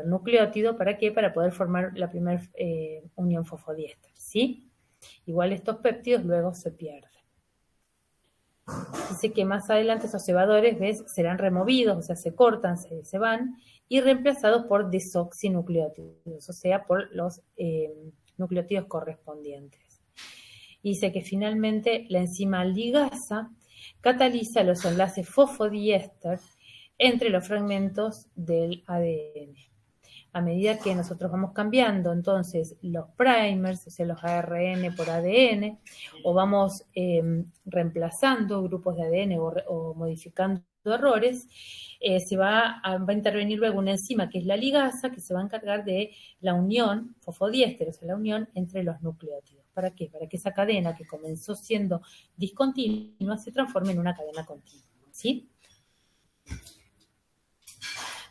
nucleótido. ¿Para qué? Para poder formar la primera unión fosfodiéster, ¿sí? Igual estos péptidos luego se pierden. Dice que más adelante esos cebadores, ¿ves?, serán removidos, o sea, se cortan, se van, y reemplazados por desoxinucleótidos, o sea, por los nucleótidos correspondientes. Dice que finalmente la enzima ligasa cataliza los enlaces fosfodiéster entre los fragmentos del ADN. A medida que nosotros vamos cambiando entonces los primers, o sea, los ARN por ADN, o vamos reemplazando grupos de ADN o modificando errores, se va a intervenir luego una enzima que es la ligasa, que se va a encargar de la unión fosfodiéster, o sea, la unión entre los nucleótidos. ¿Para qué? Para que esa cadena que comenzó siendo discontinua se transforme en una cadena continua, ¿sí?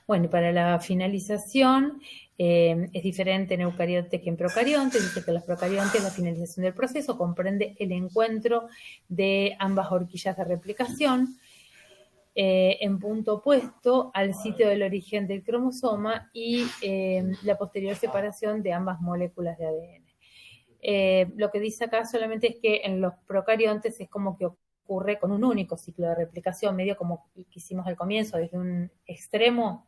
Bueno, y para la finalización es diferente en eucariontes que en procariontes. Dice que en los procariontes la finalización del proceso comprende el encuentro de ambas horquillas de replicación en punto opuesto al sitio del origen del cromosoma y la posterior separación de ambas moléculas de ADN. Lo que dice acá solamente es que en los procariontes es como que ocurre con un único ciclo de replicación, medio como que hicimos al comienzo, desde un extremo,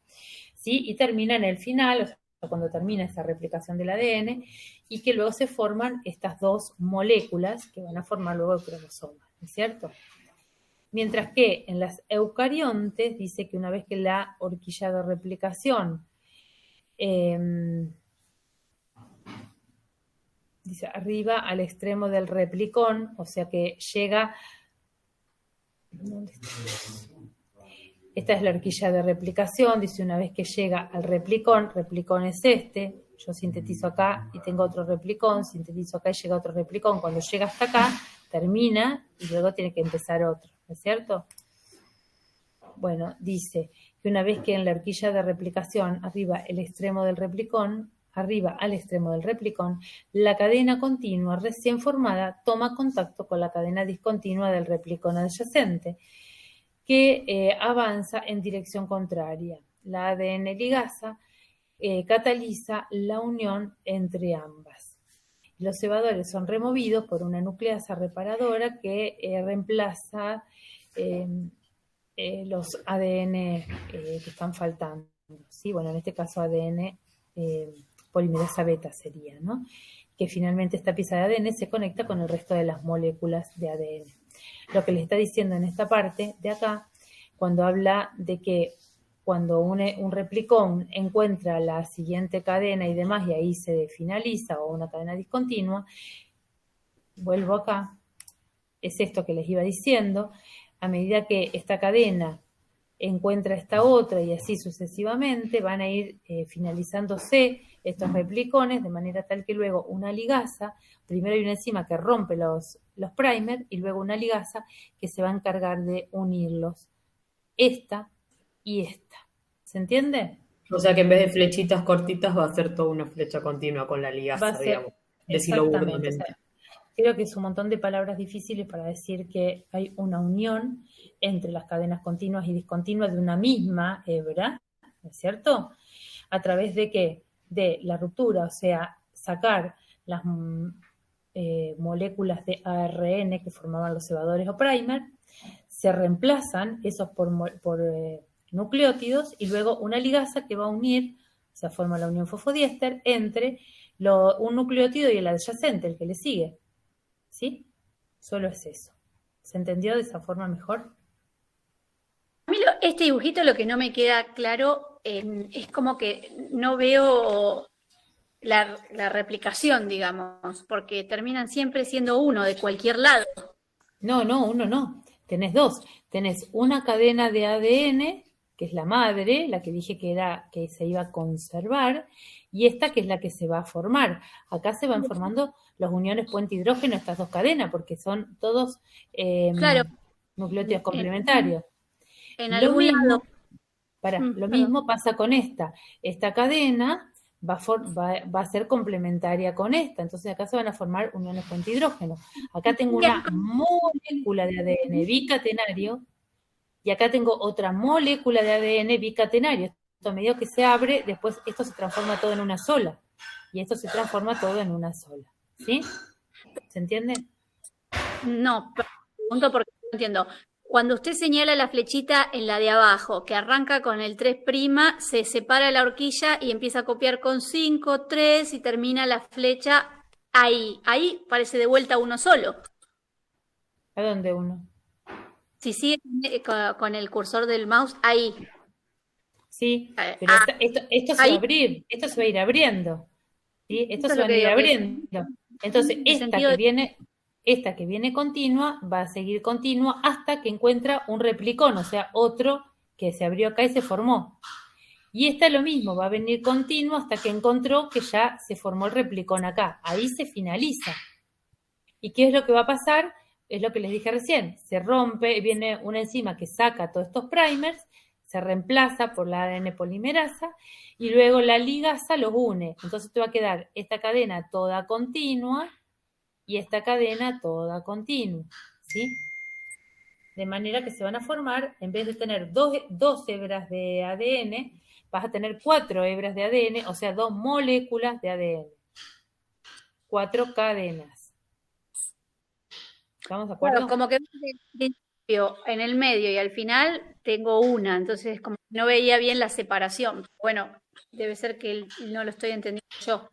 ¿sí? Y termina en el final, o sea, cuando termina esa replicación del ADN, y que luego se forman estas dos moléculas que van a formar luego el cromosoma, ¿no es cierto? Mientras que en las eucariontes dice que una vez que la horquilla de replicación dice arriba al extremo del replicón, o sea que llega. Esta es la horquilla de replicación, dice una vez que llega al replicón es este, yo sintetizo acá y tengo otro replicón, sintetizo acá y llega otro replicón, cuando llega hasta acá, termina y luego tiene que empezar otro, ¿no es cierto? Bueno, dice que una vez que en la horquilla de replicación arriba al extremo del replicón, la cadena continua recién formada toma contacto con la cadena discontinua del replicón adyacente, que avanza en dirección contraria. La ADN ligasa cataliza la unión entre ambas. Los cebadores son removidos por una nucleasa reparadora que reemplaza los ADN que están faltando, ¿sí? Bueno, en este caso ADN polimerasa beta sería, ¿no? Que finalmente esta pieza de ADN se conecta con el resto de las moléculas de ADN. Lo que les está diciendo en esta parte de acá, cuando habla de que cuando un replicón encuentra la siguiente cadena y demás, y ahí se finaliza, o una cadena discontinua, vuelvo acá, es esto que les iba diciendo, a medida que esta cadena encuentra esta otra y así sucesivamente, van a ir finalizándose estos replicones de manera tal que luego una ligasa, primero hay una enzima que rompe los primers y luego una ligasa que se va a encargar de unirlos, esta y esta. ¿Se entiende? O sea que en vez de flechitas cortitas va a ser toda una flecha continua con la Va ligaza, a ser, digamos. Decirlo exactamente. O burdamente. sea, creo que es un montón de palabras difíciles para decir que hay una unión entre las cadenas continuas y discontinuas de una misma hebra, ¿no es cierto? ¿A través de qué? De la ruptura, o sea, sacar las moléculas de ARN que formaban los cebadores o primer, se reemplazan esos por nucleótidos y luego una ligasa que va a unir, o sea, forma la unión fosfodiéster entre un nucleótido y el adyacente, el que le sigue. ¿Sí? Solo es eso. ¿Se entendió de esa forma mejor? A mí este dibujito lo que no me queda claro es como que no veo la replicación, digamos, porque terminan siempre siendo uno de cualquier lado. No, uno no. Tenés dos. Tenés una cadena de ADN, que es la madre, la que dije que se iba a conservar, y esta que es la que se va a formar. Acá se van formando los uniones puente hidrógeno, estas dos cadenas, porque son todos Claro. nucleótidos complementarios. En algún lado. Lo mismo pasa con esta. Esta cadena va a ser complementaria con esta. Entonces acá se van a formar uniones puente hidrógeno. Acá tengo una molécula de ADN bicatenario y acá tengo otra molécula de ADN bicatenario. Esto a medida que se abre, después esto se transforma todo en una sola. Y esto se transforma todo en una sola. ¿Sí? ¿Se entiende? No, pregunto porque no entiendo. Cuando usted señala la flechita en la de abajo, que arranca con el 3', se separa la horquilla y empieza a copiar con 5, 3 y termina la flecha ahí. Ahí parece de vuelta uno solo. ¿A dónde uno? Si sigue con el cursor del mouse, ahí. Sí, pero esto se va a abrir, esto se va a ir abriendo. ¿Sí? Esto se va a ir abriendo. Entonces, esta que viene continua va a seguir continua hasta que encuentra un replicón, o sea, otro que se abrió acá y se formó. Y esta lo mismo, va a venir continua hasta que encontró que ya se formó el replicón acá. Ahí se finaliza. ¿Y qué es lo que va a pasar? Es lo que les dije recién. Se rompe, viene una enzima que saca todos estos primers, se reemplaza por la ADN polimerasa y luego la ligasa los une. Entonces te va a quedar esta cadena toda continua y esta cadena toda continua, ¿sí? De manera que se van a formar, en vez de tener dos hebras de ADN, vas a tener 4 hebras de ADN, o sea, 2 moléculas de ADN. 4 cadenas. ¿Estamos de acuerdo? Claro, como que en el medio y al final tengo una, entonces como que no veía bien la separación. Bueno, debe ser que no lo estoy entendiendo yo.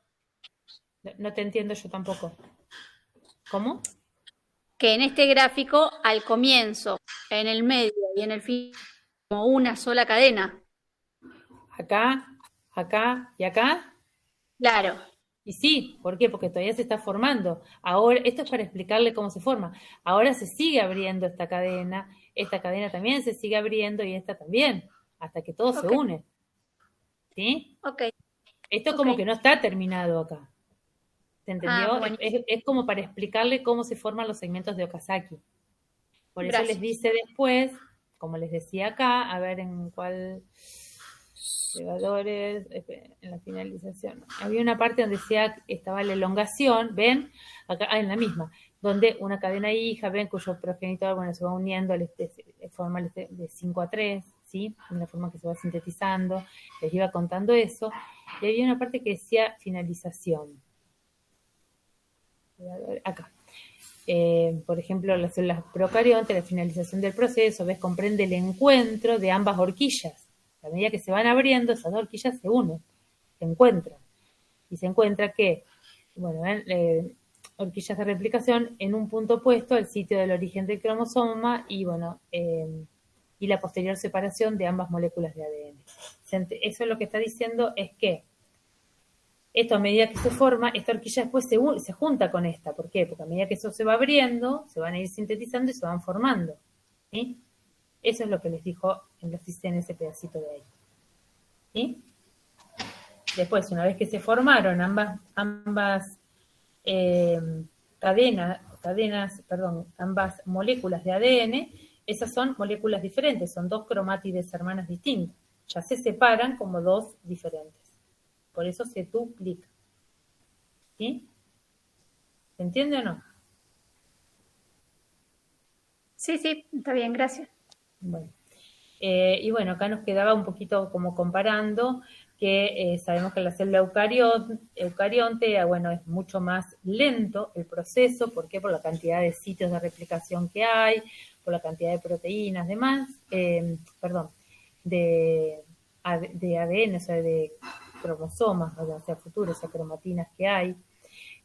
No te entiendo yo tampoco. ¿Cómo? Que en este gráfico, al comienzo, en el medio y en el fin, como una sola cadena. Acá, acá y acá. Claro. Y sí, ¿por qué? Porque todavía se está formando. Ahora, esto es para explicarle cómo se forma. Ahora se sigue abriendo esta cadena también se sigue abriendo y esta también, hasta que todo se une. ¿Sí? Ok. Esto como que no está terminado acá. ¿Se entendió? Bueno. Es como para explicarle cómo se forman los segmentos de Okazaki. Por eso Gracias. les dice después, como les decía acá, a ver en cuál cebadores, en la finalización. Había una parte donde decía que estaba la elongación, ¿ven? Acá en la misma, donde una cadena hija, ¿ven? Cuyo progenitor, bueno, se va uniendo, forma de 5 a 3, ¿sí? De la forma que se va sintetizando, les iba contando eso. Y había una parte que decía finalización. Acá. Por ejemplo, las células procariontes, la finalización del proceso, ¿ves? Comprende el encuentro de ambas horquillas. A medida que se van abriendo, esas dos horquillas se unen, se encuentran. Y se encuentra que, bueno, horquillas de replicación en un punto opuesto al sitio del origen del cromosoma y, bueno, y la posterior separación de ambas moléculas de ADN. Eso lo que está diciendo es que esto a medida que se forma, esta horquilla después se junta con esta. ¿Por qué? Porque a medida que eso se va abriendo, se van a ir sintetizando y se van formando. ¿Sí? Eso es lo que les dijo, les dice en ese pedacito de ahí. ¿Sí? Después, una vez que se formaron ambas ambas moléculas de ADN, esas son moléculas diferentes, son dos cromátides hermanas distintas. Ya se separan como dos diferentes. Por eso se duplican. ¿Sí? ¿Se entiende o no? Sí, sí, está bien, gracias. Bueno. Y bueno, acá nos quedaba un poquito como comparando que sabemos que la célula eucarionte, bueno, es mucho más lento el proceso. ¿Por qué? Por la cantidad de sitios de replicación que hay, por la cantidad de proteínas, de ADN, o sea, de cromosomas, o sea, futuros, o sea, cromatinas que hay.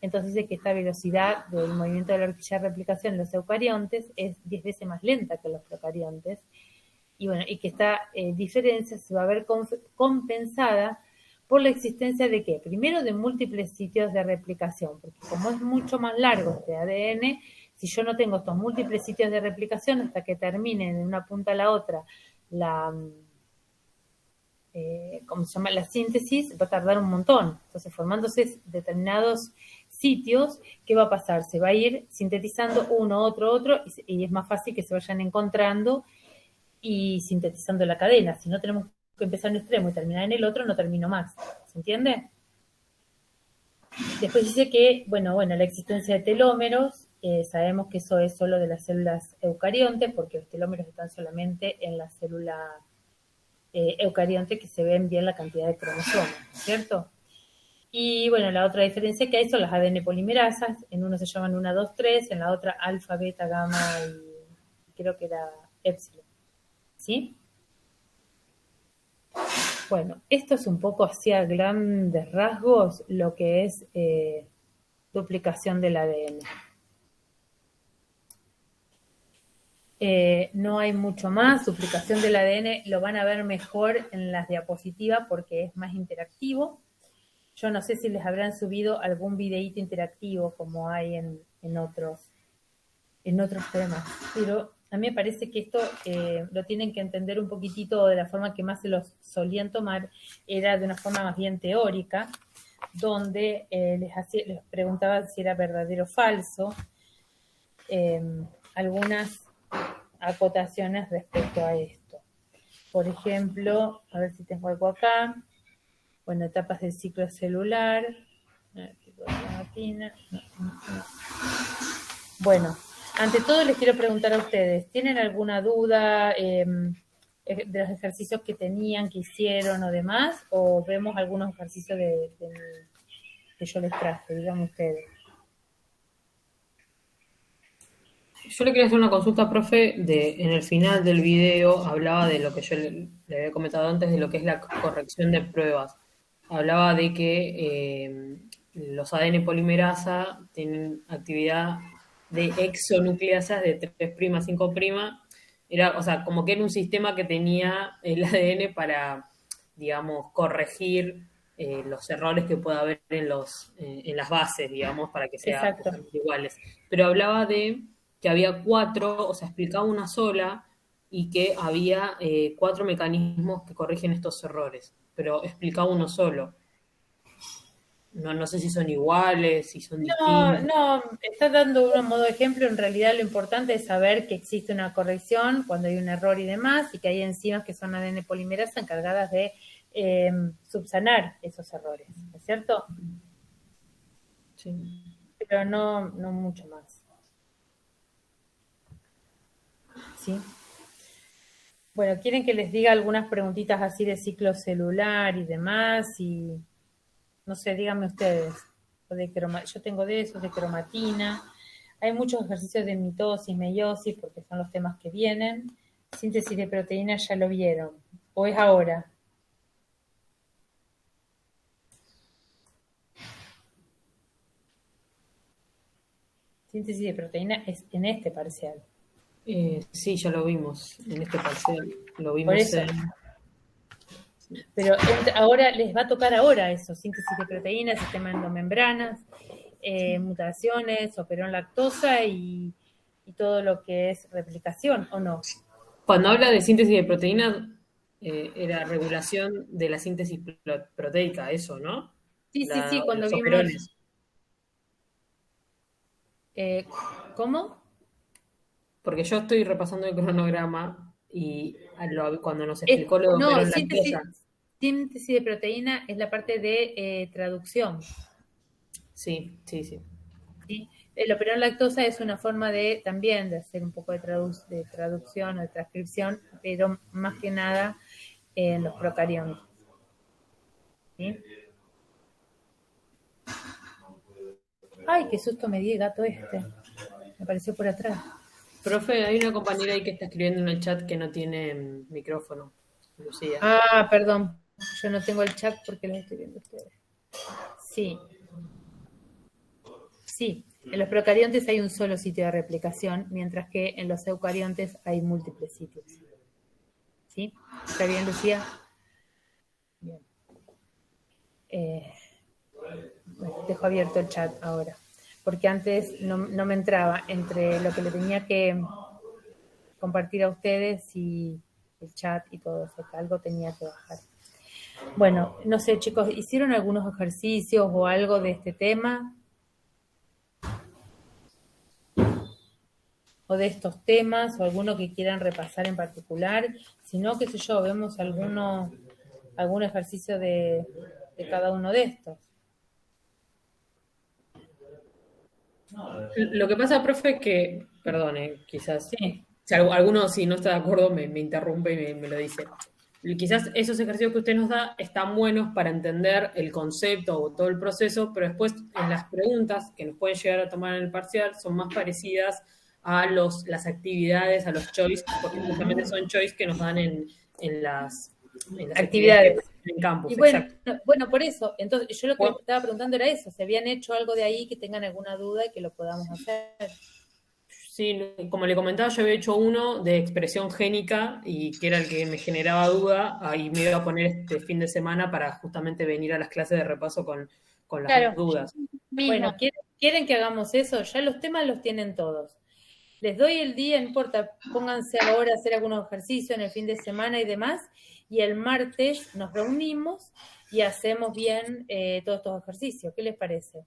Entonces dice que esta velocidad del movimiento de la horquilla de replicación en los eucariontes es 10 veces más lenta que los procariontes. Y bueno, y que esta diferencia se va a ver compensada por la existencia de ¿qué? Primero, de múltiples sitios de replicación, porque como es mucho más largo este ADN, si yo no tengo estos múltiples sitios de replicación hasta que terminen de una punta a la otra la síntesis, va a tardar un montón. Entonces, formándose determinados sitios, ¿qué va a pasar? Se va a ir sintetizando uno, otro, y es más fácil que se vayan encontrando y sintetizando la cadena. Si no tenemos que empezar en un extremo y terminar en el otro, no termino más. ¿Se entiende? Después dice que, bueno, la existencia de telómeros, sabemos que eso es solo de las células eucariontes, porque los telómeros están solamente en la célula eucarionte, que se ven bien la cantidad de cromosomas, ¿cierto? Y bueno, la otra diferencia que hay son las ADN polimerasas. En uno se llaman 1, 2, 3, en la otra alfa, beta, gamma y creo que era épsilon. ¿Sí? Bueno, esto es un poco así a grandes rasgos lo que es duplicación del ADN. No hay mucho más. Duplicación del ADN lo van a ver mejor en las diapositivas porque es más interactivo. Yo no sé si les habrán subido algún videíto interactivo como hay en otros temas, pero a mí me parece que esto lo tienen que entender un poquitito de la forma que más se los solían tomar, era de una forma más bien teórica, donde les preguntaban si era verdadero o falso, algunas acotaciones respecto a esto. Por ejemplo, a ver si tengo algo acá. Bueno, etapas del ciclo celular. Bueno, ante todo les quiero preguntar a ustedes, ¿tienen alguna duda de los ejercicios que tenían, que hicieron o demás? ¿O vemos algunos ejercicios que yo les traje, digamos ustedes? Yo le quería hacer una consulta, profe, en el final del video hablaba de lo que yo le había comentado antes, de lo que es la corrección de pruebas. Hablaba de que los ADN polimerasa tienen actividad de exonucleasas de 3', 5'. Era, o sea, como que era un sistema que tenía el ADN para, digamos, corregir los errores que pueda haber en las bases, digamos, para que sean iguales. Pero hablaba de que había 4, o sea, explicaba una sola, y que había 4 mecanismos que corrigen estos errores, pero explicaba uno solo. No sé si son iguales, si son distintos. No, está dando un modo de ejemplo. En realidad lo importante es saber que existe una corrección cuando hay un error y demás, y que hay enzimas que son ADN polimerasa encargadas de subsanar esos errores, ¿no es cierto? Sí. Pero no mucho más. ¿Sí? Bueno, ¿quieren que les diga algunas preguntitas así de ciclo celular y demás? Y no sé, díganme ustedes. Yo tengo de esos, de cromatina. Hay muchos ejercicios de mitosis, meiosis, porque son los temas que vienen. Síntesis de proteínas ya lo vieron. ¿O es ahora? Síntesis de proteína es en este parcial. Sí, ya lo vimos en este parcial. Lo vimos. Por eso. Pero ahora les va a tocar eso, síntesis de proteínas, sistema endomembranas, mutaciones, operón lactosa y y todo lo que es replicación, ¿o no? Cuando habla de síntesis de proteína, era regulación de la síntesis proteica, eso, ¿no? Sí, cuando Los vimos... operones. ¿Cómo? Porque yo estoy repasando el cronograma y cuando nos explicó lo de No, operón lactosa. síntesis de proteína es la parte de traducción. Sí. ¿Sí? El operón lactosa es una forma también de hacer un poco de traducción o de transcripción, pero más que nada en los procariontes. ¿Sí? Ay, qué susto me di el gato este. Me apareció por atrás. Profe, hay una compañera ahí que está escribiendo en el chat que no tiene micrófono. Lucía. Ah, perdón. Yo no tengo el chat porque lo estoy viendo ustedes. Sí. Sí, en los procariontes hay un solo sitio de replicación, mientras que en los eucariontes hay múltiples sitios. ¿Sí? ¿Está bien, Lucía? Bien. Bueno, dejo abierto el chat ahora, porque antes no me entraba entre lo que le tenía que compartir a ustedes y el chat y todo eso, que algo tenía que bajar. Bueno, no sé, chicos, ¿hicieron algunos ejercicios o algo de este tema? O de estos temas, o alguno que quieran repasar en particular. Si no, qué sé yo, vemos algún ejercicio de cada uno de estos. Lo que pasa, profe, es que, perdone, quizás, Sí. si alguno si no está de acuerdo me interrumpe y me lo dice. Quizás esos ejercicios que usted nos da están buenos para entender el concepto o todo el proceso, pero después en las preguntas que nos pueden llegar a tomar en el parcial son más parecidas a las actividades, a los choice, porque justamente son choice que nos dan en las Actividades. En campus. Y bueno, por eso, entonces yo lo que estaba preguntando era eso, si habían hecho algo de ahí que tengan alguna duda y que lo podamos hacer. Sí, como le comentaba, yo había hecho uno de expresión génica y que era el que me generaba duda, y me iba a poner este fin de semana para justamente venir a las clases de repaso con las dudas. Bueno, ¿quieren que hagamos eso? Ya los temas los tienen todos. Les doy el día, no importa, pónganse ahora a hacer algunos ejercicios en el fin de semana y demás, y el martes nos reunimos y hacemos bien todos estos ejercicios. ¿Qué les parece?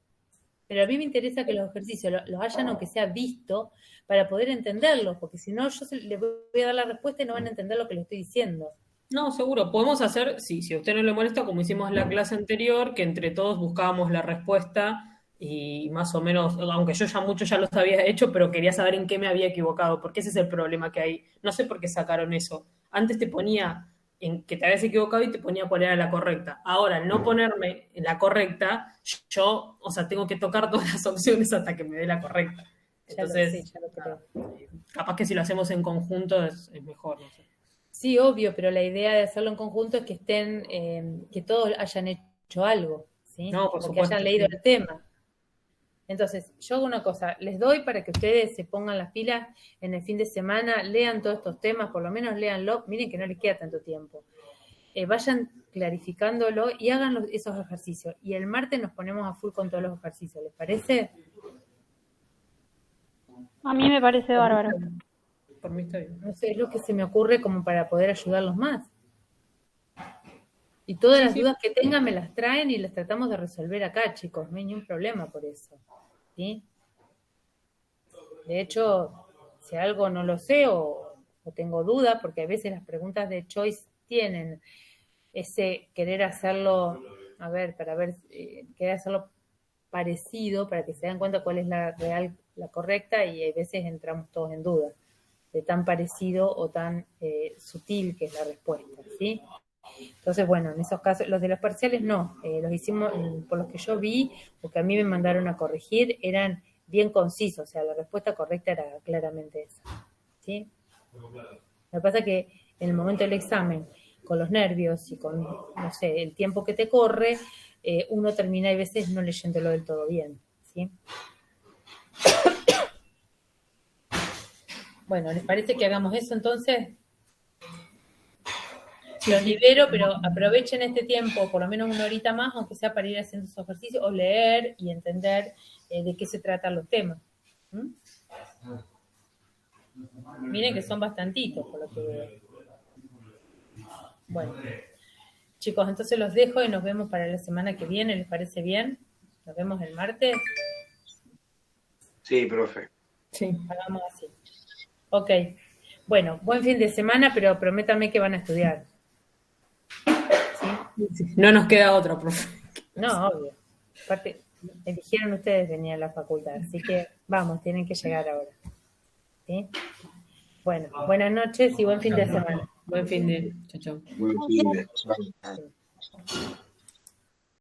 Pero a mí me interesa que los ejercicios los hayan, aunque sea visto, para poder entenderlos, porque si no, yo les voy a dar la respuesta y no van a entender lo que les estoy diciendo. No, seguro. Podemos hacer, si a usted no le molesta, como hicimos en la clase anterior, que entre todos buscábamos la respuesta y más o menos, aunque yo ya los había hecho, pero quería saber en qué me había equivocado, porque ese es el problema que hay. No sé por qué sacaron eso. Antes te ponía en que te habías equivocado y te ponía cuál era la correcta. Ahora, al no ponerme en la correcta, yo, tengo que tocar todas las opciones hasta que me dé la correcta. Entonces, ya lo creo. Capaz que si lo hacemos en conjunto es mejor, no sé. Sí, obvio, pero la idea de hacerlo en conjunto es que estén, que todos hayan hecho algo, ¿sí? No, por supuesto, que hayan leído el tema. Entonces, yo hago una cosa, les doy para que ustedes se pongan las pilas en el fin de semana, lean todos estos temas, por lo menos léanlo, miren que no les queda tanto tiempo. Vayan clarificándolo y hagan esos ejercicios. Y el martes nos ponemos a full con todos los ejercicios, ¿les parece? A mí me parece bárbaro. Por mí está bien. No sé, es lo que se me ocurre como para poder ayudarlos más. Y todas las dudas que tengan me las traen y las tratamos de resolver acá, chicos. No hay ningún problema por eso. ¿Sí? De hecho, si algo no lo sé o tengo duda, porque a veces las preguntas de Choice tienen ese querer hacerlo, querer hacerlo parecido para que se den cuenta cuál es la correcta, y a veces entramos todos en duda de tan parecido o tan sutil que es la respuesta, ¿sí? Entonces, bueno, en esos casos, los de los parciales no, los hicimos, por los que yo vi, o que a mí me mandaron a corregir, eran bien concisos, o sea, la respuesta correcta era claramente esa, ¿sí? Lo que pasa es que en el momento del examen, con los nervios y con, no sé, el tiempo que te corre, uno termina a veces no leyéndolo del todo bien, ¿sí? Bueno, ¿les parece que hagamos eso entonces? Los libero, pero aprovechen este tiempo, por lo menos una horita más, aunque sea para ir haciendo esos ejercicios, o leer y entender de qué se tratan los temas. Miren que son bastantitos, por lo que veo. Bueno, chicos, entonces los dejo y nos vemos para la semana que viene. ¿Les parece bien? Nos vemos el martes. Sí, profe. Sí. Hagamos así. Ok. Bueno, buen fin de semana, pero prométanme que van a estudiar. ¿Sí? No nos queda otra, profe. No, obvio. Aparte, eligieron ustedes venir a la facultad, así que vamos, tienen que llegar ahora. ¿Sí? Bueno, buenas noches y buen fin de semana. Buen fin de. Chao, chao. Buen fin de.